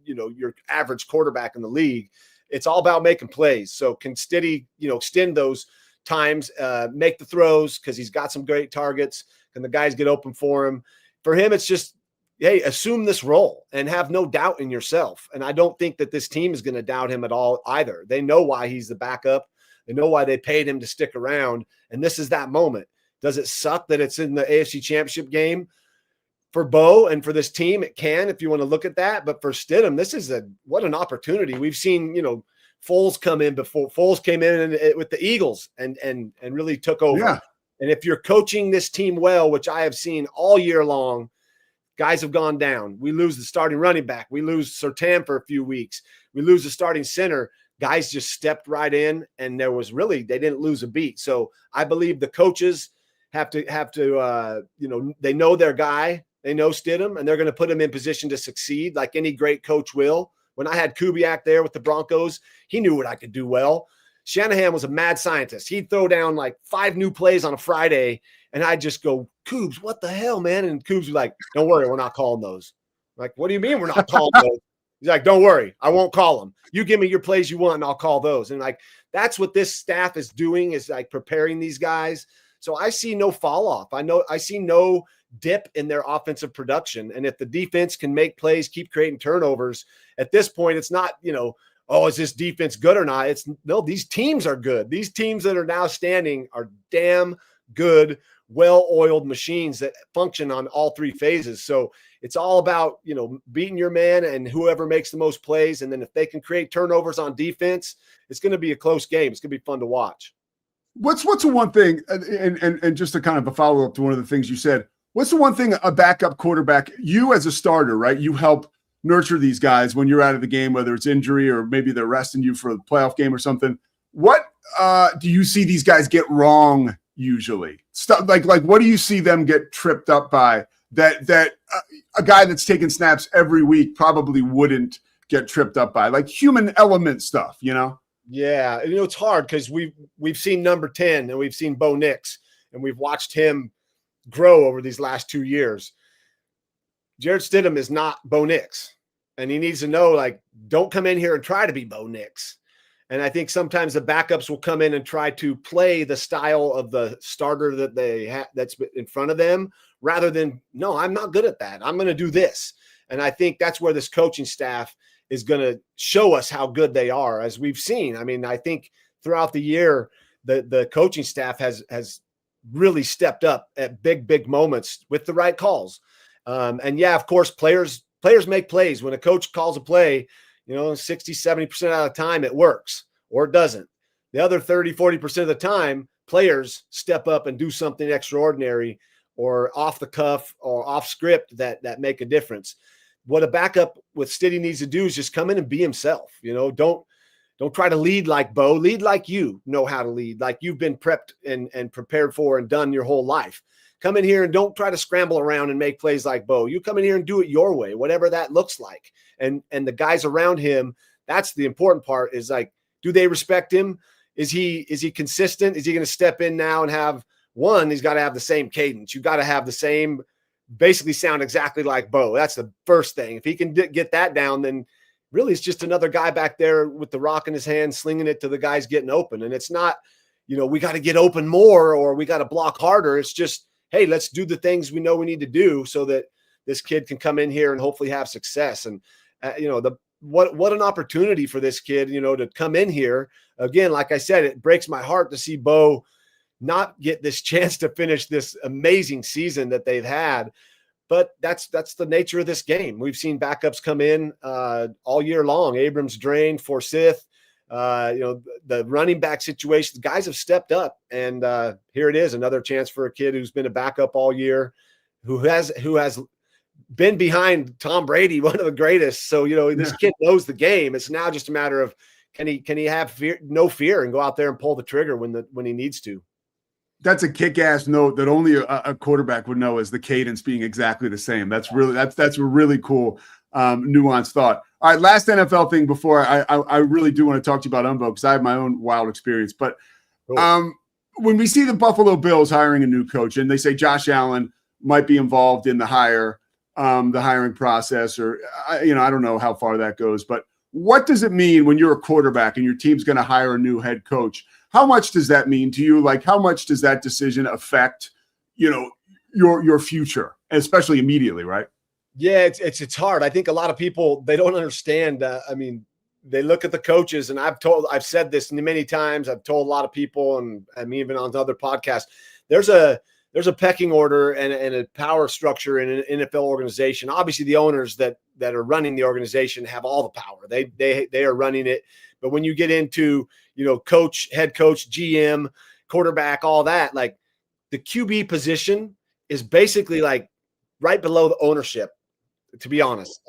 your average quarterback in the league. It's all about making plays. So can Stiddy, extend those times, make the throws because he's got some great targets. Can the guys get open for him? For him, it's just, hey, assume this role and have no doubt in yourself. And I don't think that this team is going to doubt him at all either. They know why he's the backup. They know why they paid him to stick around. And this is that moment. Does it suck that it's in the AFC Championship game? For Bo and for this team, it can, if you want to look at that. But for Stidham, this is what an opportunity. We've seen, Foles come in before. Foles came in with the Eagles and really took over. Yeah. And if you're coaching this team well, which I have seen all year long, guys have gone down. We lose the starting running back. We lose Surtain for a few weeks. We lose the starting center. Guys just stepped right in, and they didn't lose a beat. So I believe the coaches have to they know their guy. They know Stidham, and they're going to put him in position to succeed like any great coach will. When I had Kubiak there with the Broncos, he knew what I could do well. Shanahan was a mad scientist. He'd throw down like 5 new plays on a Friday, and I'd just go, Coobs, what the hell, man? And Coobs was like, don't worry, we're not calling those. I'm like, what do you mean we're not calling those? He's like, don't worry, I won't call them. You give me your plays you want, and I'll call those. And like, that's what this staff is doing, is like preparing these guys. So I see no fall off. I see no dip in their offensive production. And if the defense can make plays, keep creating turnovers, at this point, it's not, is this defense good or not? These teams are good. These teams that are now standing are damn good, well-oiled machines that function on all 3 phases. So it's all about, beating your man and whoever makes the most plays. And then if they can create turnovers on defense, it's going to be a close game. It's going to be fun to watch. What's the one thing, and just to kind of a follow-up to one of the things you said, what's the one thing a backup quarterback, you as a starter, right? You help nurture these guys when you're out of the game, whether it's injury or maybe they're resting you for a playoff game or something. What do you see these guys get wrong usually? Stuff like what do you see them get tripped up by that a guy that's taking snaps every week probably wouldn't get tripped up by, like human element stuff, Yeah, it's hard because we've seen number 10 and we've seen Bo Nix, and we've watched him grow over these last 2 years. Jarrett Stidham is not Bo Nix, and he needs to know, like, don't come in here and try to be Bo Nix. And I think sometimes the backups will come in and try to play the style of the starter that they have that's in front of them, rather than, no, I'm not good at that. I'm going to do this. And I think that's where this coaching staff is going to show us how good they are, as we've seen. I mean, I think throughout the year, the coaching staff has really stepped up at big moments with the right calls. And yeah, of course, players players make plays. When a coach calls a play, 60, 70% of the time it works or it doesn't. The other 30, 40% of the time, players step up and do something extraordinary or off the cuff or off script that make a difference. What a backup with Stiddy needs to do is just come in and be himself. Don't try to lead like Bo. Lead like you know how to lead, like you've been prepped and prepared for and done your whole life. Come in here and don't try to scramble around and make plays like Bo. You come in here and do it your way, whatever that looks like. And the guys around him, that's the important part, is like, do they respect him? Is he consistent? Is he going to step in now and have one? He's got to have the same cadence. You got to have the same, basically sound exactly like Bo. That's the first thing. If he can get that down, then really it's just another guy back there with the rock in his hand, slinging it to the guys getting open. And it's not, we got to get open more or we got to block harder. It's just, hey, let's do the things we know we need to do so that this kid can come in here and hopefully have success. And, what an opportunity for this kid, to come in here. Again, like I said, it breaks my heart to see Bo not get this chance to finish this amazing season that they've had. But that's the nature of this game. We've seen backups come in all year long. Abrams drained, Forsyth, the running back situation. The guys have stepped up, and here it is, another chance for a kid who's been a backup all year, who has been behind Tom Brady, one of the greatest. So this kid knows the game. It's now just a matter of can he have no fear and go out there and pull the trigger when he needs to. That's a kick-ass note that only a quarterback would know, is the cadence being exactly the same. That's a really cool, nuanced thought. All right, last NFL thing before I really do want to talk to you about Umbo, because I have my own wild experience. But when we see the Buffalo Bills hiring a new coach and they say Josh Allen might be involved in the hiring process, or I don't know how far that goes, but what does it mean when you're a quarterback and your team's going to hire a new head coach? How much does that mean to you? Like, how much does that decision affect, your future, especially immediately, right? Yeah, it's hard. I think a lot of people, they don't understand. They look at the coaches, and I've said this many times. I've told a lot of people, and even on other podcasts, there's a pecking order and a power structure in an NFL organization. Obviously, the owners that are running the organization have all the power. They are running it. But when you get into, coach, head coach, GM, quarterback, all that, like the QB position is basically like right below the ownership, to be honest.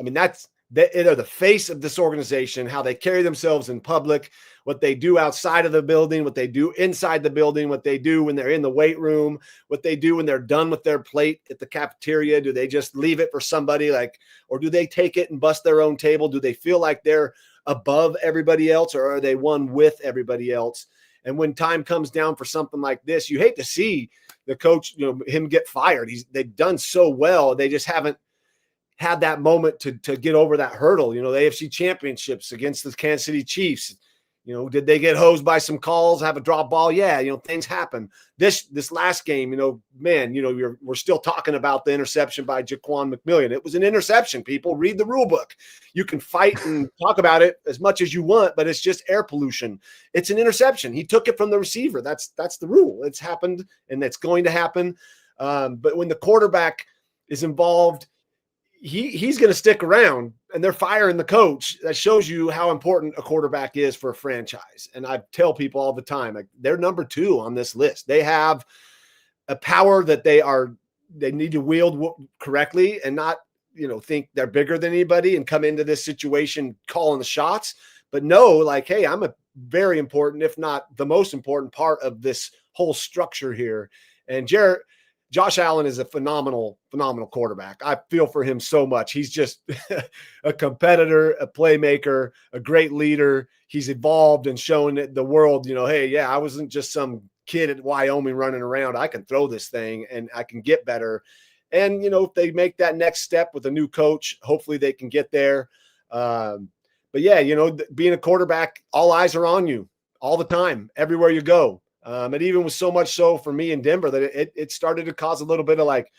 They're the face of this organization, how they carry themselves in public, what they do outside of the building, what they do inside the building, what they do when they're in the weight room, what they do when they're done with their plate at the cafeteria. Do they just leave it for somebody, or do they take it and bust their own table? Do they feel like they're above everybody else, or are they one with everybody else? And when time comes down for something like this, you hate to see the coach, him get fired. They've done so well. They just haven't had that moment to get over that hurdle. The AFC Championships against the Kansas City Chiefs, did they get hosed by some calls, have a drop ball? Yeah, things happen. This last game, we're still talking about the interception by Jaquan McMillian. It was an interception, people. Read the rule book. You can fight and talk about it as much as you want, but it's just air pollution. It's an interception. He took it from the receiver. That's the rule. It's happened, and it's going to happen. But when the quarterback is involved, he's going to stick around, and they're firing the coach. That shows you how important a quarterback is for a franchise. And I tell people all the time, like, they're number 2 on this list. They have a power that they need to wield correctly and not, think they're bigger than anybody and come into this situation calling the shots, but know, like, hey, I'm a very important, if not the most important part of this whole structure here. And Josh Allen is a phenomenal quarterback. I feel for him so much. He's just a competitor, a playmaker, a great leader. He's evolved and shown the world, hey, yeah, I wasn't just some kid at Wyoming running around. I can throw this thing and I can get better. And, if they make that next step with a new coach, hopefully they can get there. But yeah, being a quarterback, all eyes are on you all the time, everywhere you go. It even was so much so for me in Denver that it started to cause a little bit of, like,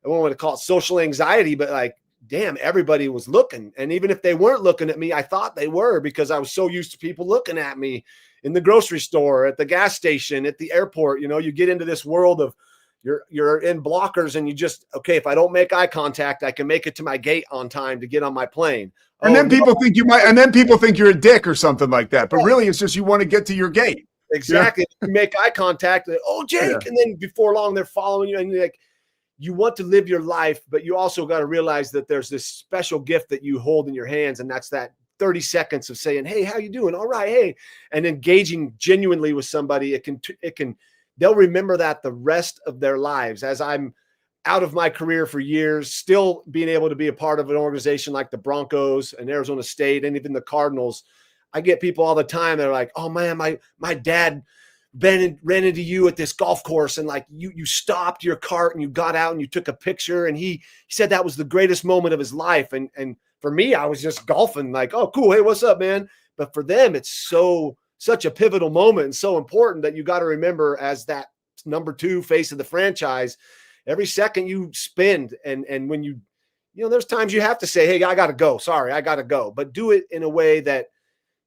I don't want to call it social anxiety, but like, damn, everybody was looking. And even if they weren't looking at me, I thought they were, because I was so used to people looking at me in the grocery store, at the gas station, at the airport. You get into this world of, you're in blockers and you just, okay, if I don't make eye contact, I can make it to my gate on time to get on my plane. And then people think you might, and then people think you're a dick or something like that. But really, it's just you want to get to your gate. Exactly. Yeah. You make eye contact. Oh, Jake. Yeah. And then before long, they're following you. And you're like, you want to live your life, but you also got to realize that there's this special gift that you hold in your hands. And that's that 30 seconds of saying, hey, how you doing? All right. Hey, and engaging genuinely with somebody. They'll remember that the rest of their lives. As I'm out of my career for years, still being able to be a part of an organization like the Broncos and Arizona State and even the Cardinals, I get people all the time that are like, oh man, my dad ran into you at this golf course and like you stopped your cart and you got out and you took a picture, and he said that was the greatest moment of his life. And for me, I was just golfing like, oh cool, hey, what's up, man? But for them, it's such a pivotal moment and so important that you got to remember as that number 2 face of the franchise. Every second you spend, and when you there's times you have to say, hey, I got to go. Sorry, I got to go. But do it in a way that,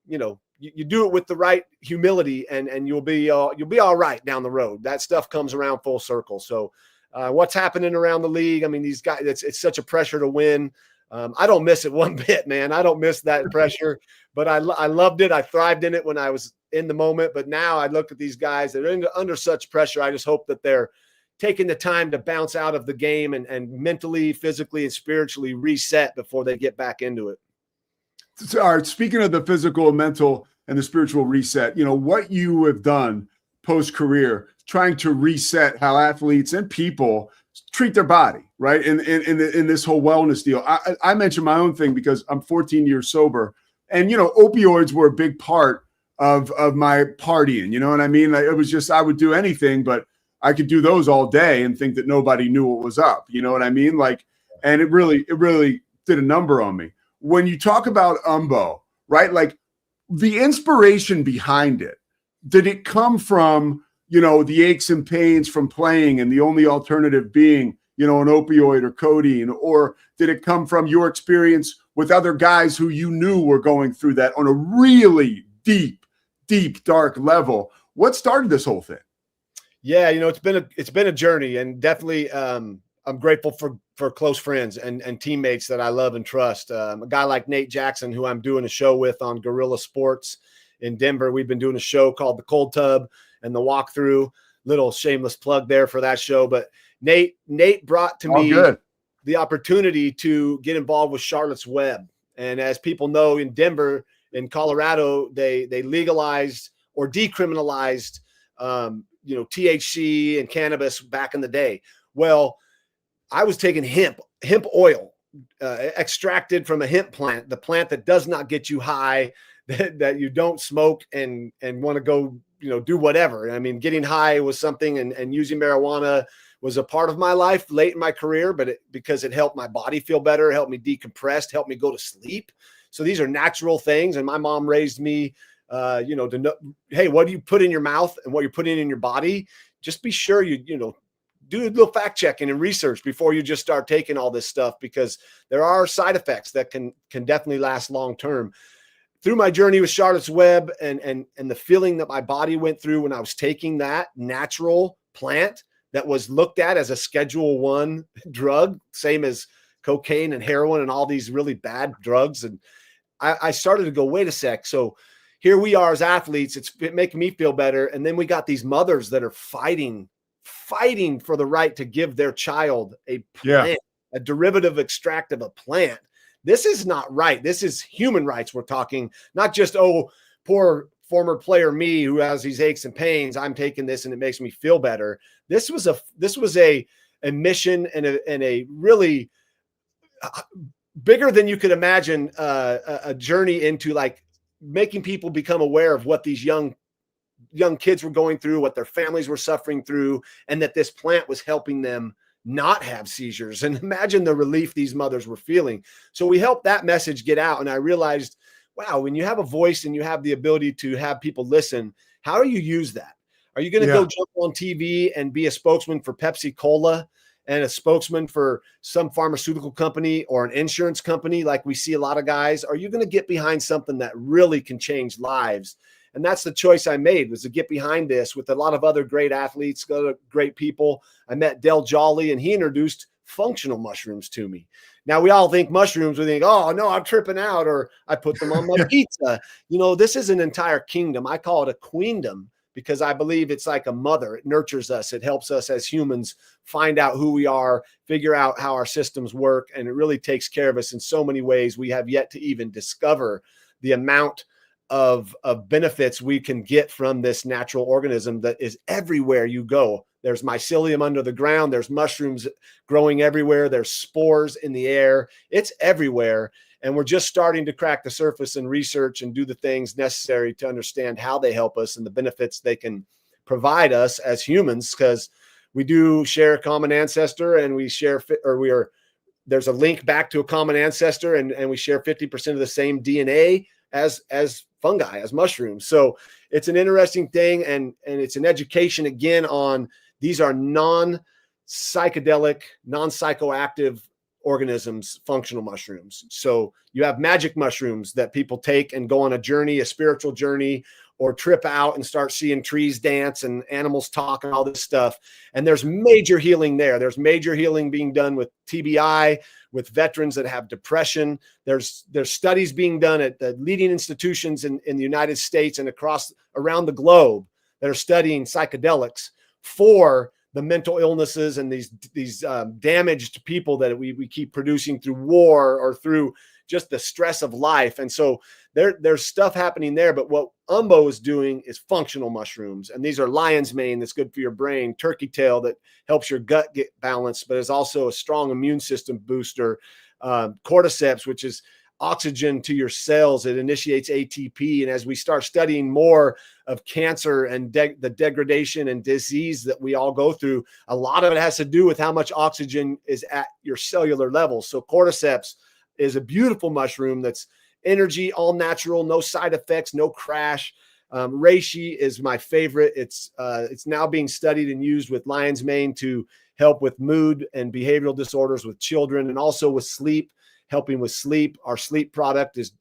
you do it with the right humility, and you'll be all right down the road. That stuff comes around full circle. So what's happening around the league? I mean, these guys, it's such a pressure to win. I don't miss it one bit, man. I don't miss that pressure, but I loved it. I thrived in it when I was in the moment. But now I look at these guys that are under such pressure. I just hope that they're taking the time to bounce out of the game and mentally, physically, and spiritually reset before they get back into it. So, all right, speaking of the physical, mental, and the spiritual reset, what you have done post-career, trying to reset how athletes and people treat their body, right? In this whole wellness deal. I mentioned my own thing because I'm 14 years sober, and, opioids were a big part of my partying. You know what I mean? Like, it was just, I would do anything, but I could do those all day and think that nobody knew what was up. You know what I mean? Like, and it really did a number on me. When you talk about Umbo, right? Like the inspiration behind it, did it come from, the aches and pains from playing and the only alternative being, an opioid or codeine, or did it come from your experience with other guys who you knew were going through that on a really deep, dark level? What started this whole thing? Yeah, it's been a journey, and definitely I'm grateful for close friends and teammates that I love and trust. A guy like Nate Jackson, who I'm doing a show with on Guerrilla Sports in Denver. We've been doing a show called The Cold Tub and The Walkthrough. Little shameless plug there for that show. But Nate brought to me the opportunity to get involved with Charlotte's Web. And as people know, in Denver, in Colorado, they legalized or decriminalized THC and cannabis back in the day. Well, I was taking hemp oil extracted from a hemp plant, the plant that does not get you high, that you don't smoke and want to go, do whatever. I mean, getting high was something, and using marijuana was a part of my life late in my career, but because it helped my body feel better, helped me decompress, helped me go to sleep. So these are natural things. And my mom raised me, to know, hey, what do you put in your mouth and what you're putting in your body? Just be sure you do a little fact checking and research before you just start taking all this stuff, because there are side effects that can definitely last long term. Through my journey with Charlotte's Web and the feeling that my body went through when I was taking that natural plant that was looked at as a Schedule I drug, same as cocaine and heroin and all these really bad drugs. And I started to go, wait a sec. So here we are as athletes, it's making me feel better. And then we got these mothers that are fighting for the right to give their child a plant, a derivative extract of a plant. This is not right. This is human rights we're talking, not just, oh, poor former player me who has these aches and pains, I'm taking this and it makes me feel better. This was a mission and a really bigger than you could imagine, a journey into like making people become aware of what these young kids were going through, what their families were suffering through, and that this plant was helping them not have seizures. And imagine the relief these mothers were feeling. So we helped that message get out. And I realized, wow, when you have a voice and you have the ability to have people listen, how do you use that? Are you going to go jump on TV and be a spokesman for Pepsi Cola and a spokesman for some pharmaceutical company or an insurance company like we see a lot of guys? Are you going to get behind something that really can change lives? And that's the choice I made, was to get behind this with a lot of other great athletes, other great people. I met Del Jolly, and he introduced functional mushrooms to me. Now, we all think mushrooms, we think, oh, no, I'm tripping out, or I put them on my pizza. This is an entire kingdom. I call it a queendom, because I believe it's like a mother. It nurtures us. It helps us as humans find out who we are, figure out how our systems work, and it really takes care of us in so many ways. We have yet to even discover the amount of benefits we can get from this natural organism that is everywhere you go. There's mycelium under the ground. There's mushrooms growing everywhere. There's spores in the air. It's everywhere. And we're just starting to crack the surface and research and do the things necessary to understand how they help us and the benefits they can provide us as humans, because we do share a common ancestor, and there's a link back to a common ancestor, and we share 50% of the same DNA as fungi, as mushrooms. So it's an interesting thing, and it's an education again on these are non-psychedelic, non-psychoactive organisms, functional mushrooms. So you have magic mushrooms that people take and go on a journey, a spiritual journey, or trip out and start seeing trees dance and animals talk and all this stuff. And there's major healing there. There's major healing being done with TBI, with veterans that have depression. There's studies being done at the leading institutions in the United States and around the globe that are studying psychedelics for the mental illnesses and these damaged people that we keep producing through war or through just the stress of life. And so there's stuff happening there. But what Umbo is doing is functional mushrooms. And these are lion's mane, that's good for your brain, turkey tail that helps your gut get balanced, but is also a strong immune system booster, cordyceps, which is oxygen to your cells. It initiates ATP. And as we start studying more of cancer and the degradation and disease that we all go through, a lot of it has to do with how much oxygen is at your cellular level. So cordyceps is a beautiful mushroom that's energy, all natural, no side effects, no crash. Reishi is my favorite. It's now being studied and used with lion's mane to help with mood and behavioral disorders with children, and also with sleep, helping with sleep. Our sleep product is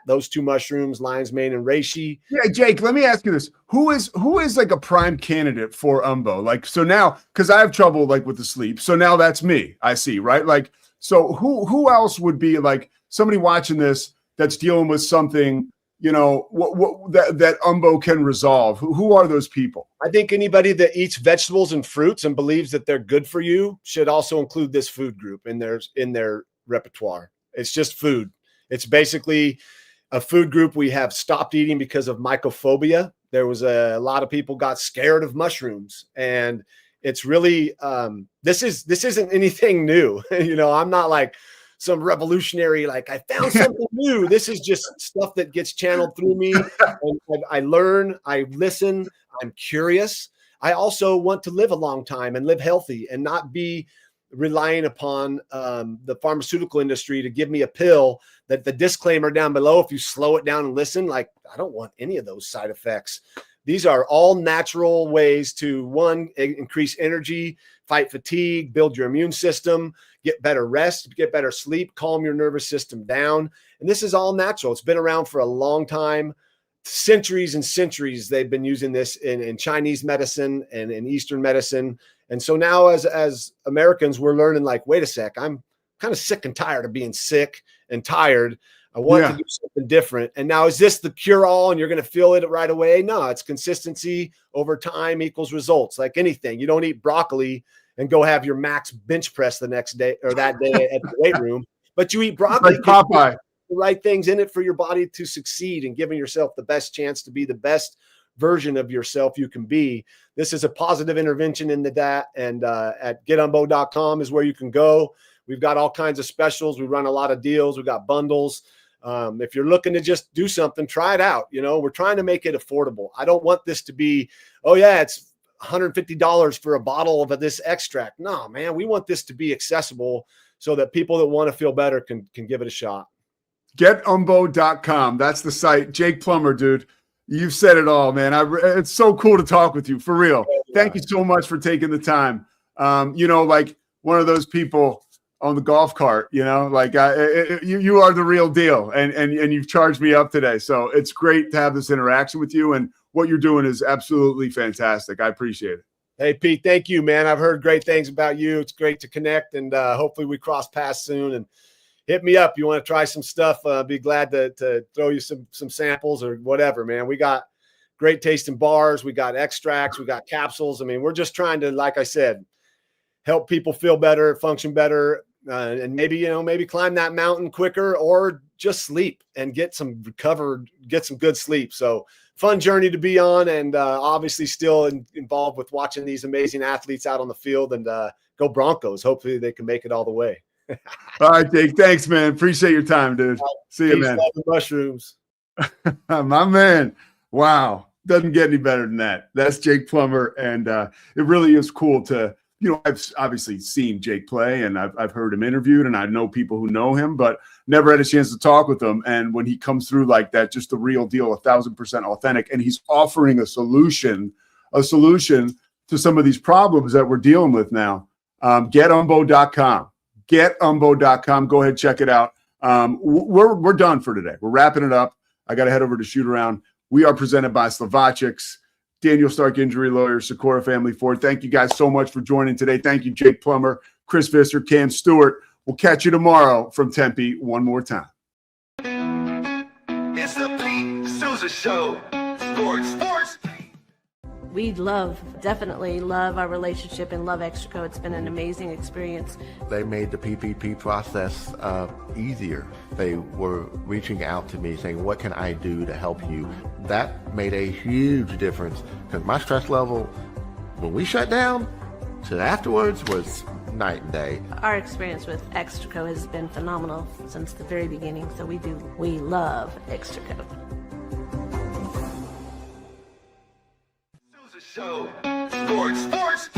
those two mushrooms, lion's mane and reishi. Yeah, Jake, let me ask you this. Who is like a prime candidate for Umbo? Like, so now, because I have trouble like with the sleep. So now that's me, I see, right? Like, so who else would be like somebody watching this that's dealing with something, that Umbo can resolve? Who are those people? I think anybody that eats vegetables and fruits and believes that they're good for you should also include this food group in their repertoire. It's just food. It's basically a food group we have stopped eating because of mycophobia. There was a lot of people got scared of mushrooms, and it's really this isn't anything new. I'm not like some revolutionary, like I found something new. This is just stuff that gets channeled through me. And I learn, I listen, I'm curious. I also want to live a long time and live healthy and not be relying upon the pharmaceutical industry to give me a pill that the disclaimer down below, if you slow it down and listen, like I don't want any of those side effects. These are all natural ways to, one, increase energy, fight fatigue, build your immune system, get better rest, get better sleep, calm your nervous system down. And this is all natural. It's been around for a long time, centuries and centuries. They've been using this in Chinese medicine and in Eastern medicine. And so now as Americans, we're learning like, wait a sec, I'm kind of sick and tired of being sick and tired. I want to do something different. And now, is this the cure-all and you're going to feel it right away? No, it's consistency over time equals results. Like anything, you don't eat broccoli and go have your max bench press the next day or that day at the weight room, but you eat broccoli. Like Popeye. The right things in it for your body to succeed and giving yourself the best chance to be the best version of yourself you can be. This is a positive intervention into that. And at getumbo.com is where you can go. We've got all kinds of specials. We run a lot of deals. We've got bundles. If you're looking to just do something, try it out. We're trying to make it affordable. I don't want this to be, oh yeah, it's $150 for a bottle of this extract. No, man, we want this to be accessible so that people that want to feel better can give it a shot. Getumbo.com. That's the site. Jake Plummer, dude. You've said it all, man. It's so cool to talk with you, for real. Thank you so much for taking the time. Like one of those people, on the golf cart, you know, like you are the real deal, and you've charged me up today. So it's great to have this interaction with you, and what you're doing is absolutely fantastic. I appreciate it. Hey, Pete, thank you, man. I've heard great things about you. It's great to connect, and hopefully we cross paths soon. And hit me up. You want to try some stuff? Be glad to throw you some samples or whatever, man. We got great tasting bars. We got extracts. We got capsules. I mean, we're just trying to, like I said, help people feel better, function better, and maybe climb that mountain quicker, or just sleep and get some good sleep. So fun journey to be on, and obviously still involved with watching these amazing athletes out on the field, and go Broncos. Hopefully they can make it all the way. All right, Jake. Thanks, man. Appreciate your time, dude. See you, man. Love the mushrooms. My man. Wow. Doesn't get any better than that. That's Jake Plummer. And it really is cool to, I've obviously seen Jake play, and I've heard him interviewed, and I know people who know him, but never had a chance to talk with him. And when he comes through like that, just the real deal, 1,000% authentic. And he's offering a solution to some of these problems that we're dealing with now. GetUmbo.com. GetUmbo.com. Go ahead, check it out. We're done for today. We're wrapping it up. I got to head over to shoot around. We are presented by Slovacics, Daniel Stark Injury Lawyer, Sikora Family Ford. Thank you guys so much for joining today. Thank you, Jake Plummer, Chris Visser, Cam Stewart. We'll catch you tomorrow from Tempe one more time. It's the Pete Sousa Show. Sports. We definitely love our relationship and love Extraco. It's been an amazing experience. They made the PPP process easier. They were reaching out to me saying, what can I do to help you? That made a huge difference, because my stress level, when we shut down, to afterwards was night and day. Our experience with Extraco has been phenomenal since the very beginning, so we love Extraco. Show. Sports.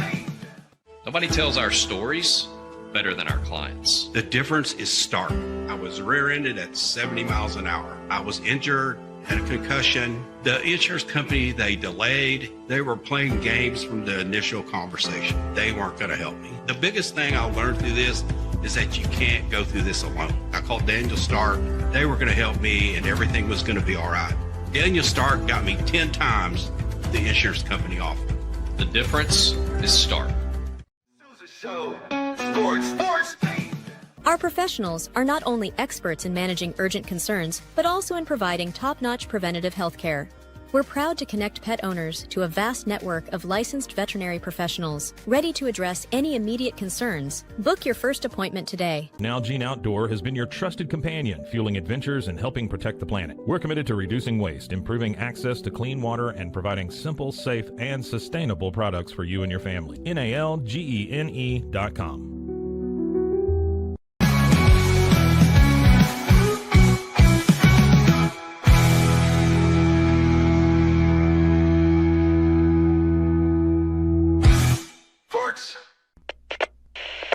Nobody tells our stories better than our clients. The difference is stark. I was rear-ended at 70 miles an hour. I was injured, had a concussion. The insurance company, they delayed. They were playing games from the initial conversation. They weren't going to help me. The biggest thing I learned through this is that you can't go through this alone. I called Daniel Stark. They were going to help me, and everything was going to be all right. Daniel Stark got me 10 times the insurance company offered. The difference is stark. Show. Sports. Our professionals are not only experts in managing urgent concerns, but also in providing top-notch preventative health care. We're proud to connect pet owners to a vast network of licensed veterinary professionals, ready to address any immediate concerns. Book your first appointment today. Nalgene Outdoor has been your trusted companion, fueling adventures and helping protect the planet. We're committed to reducing waste, improving access to clean water, and providing simple, safe, and sustainable products for you and your family. NALGENE.com.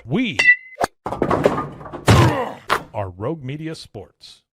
We are Rogue Media Sports.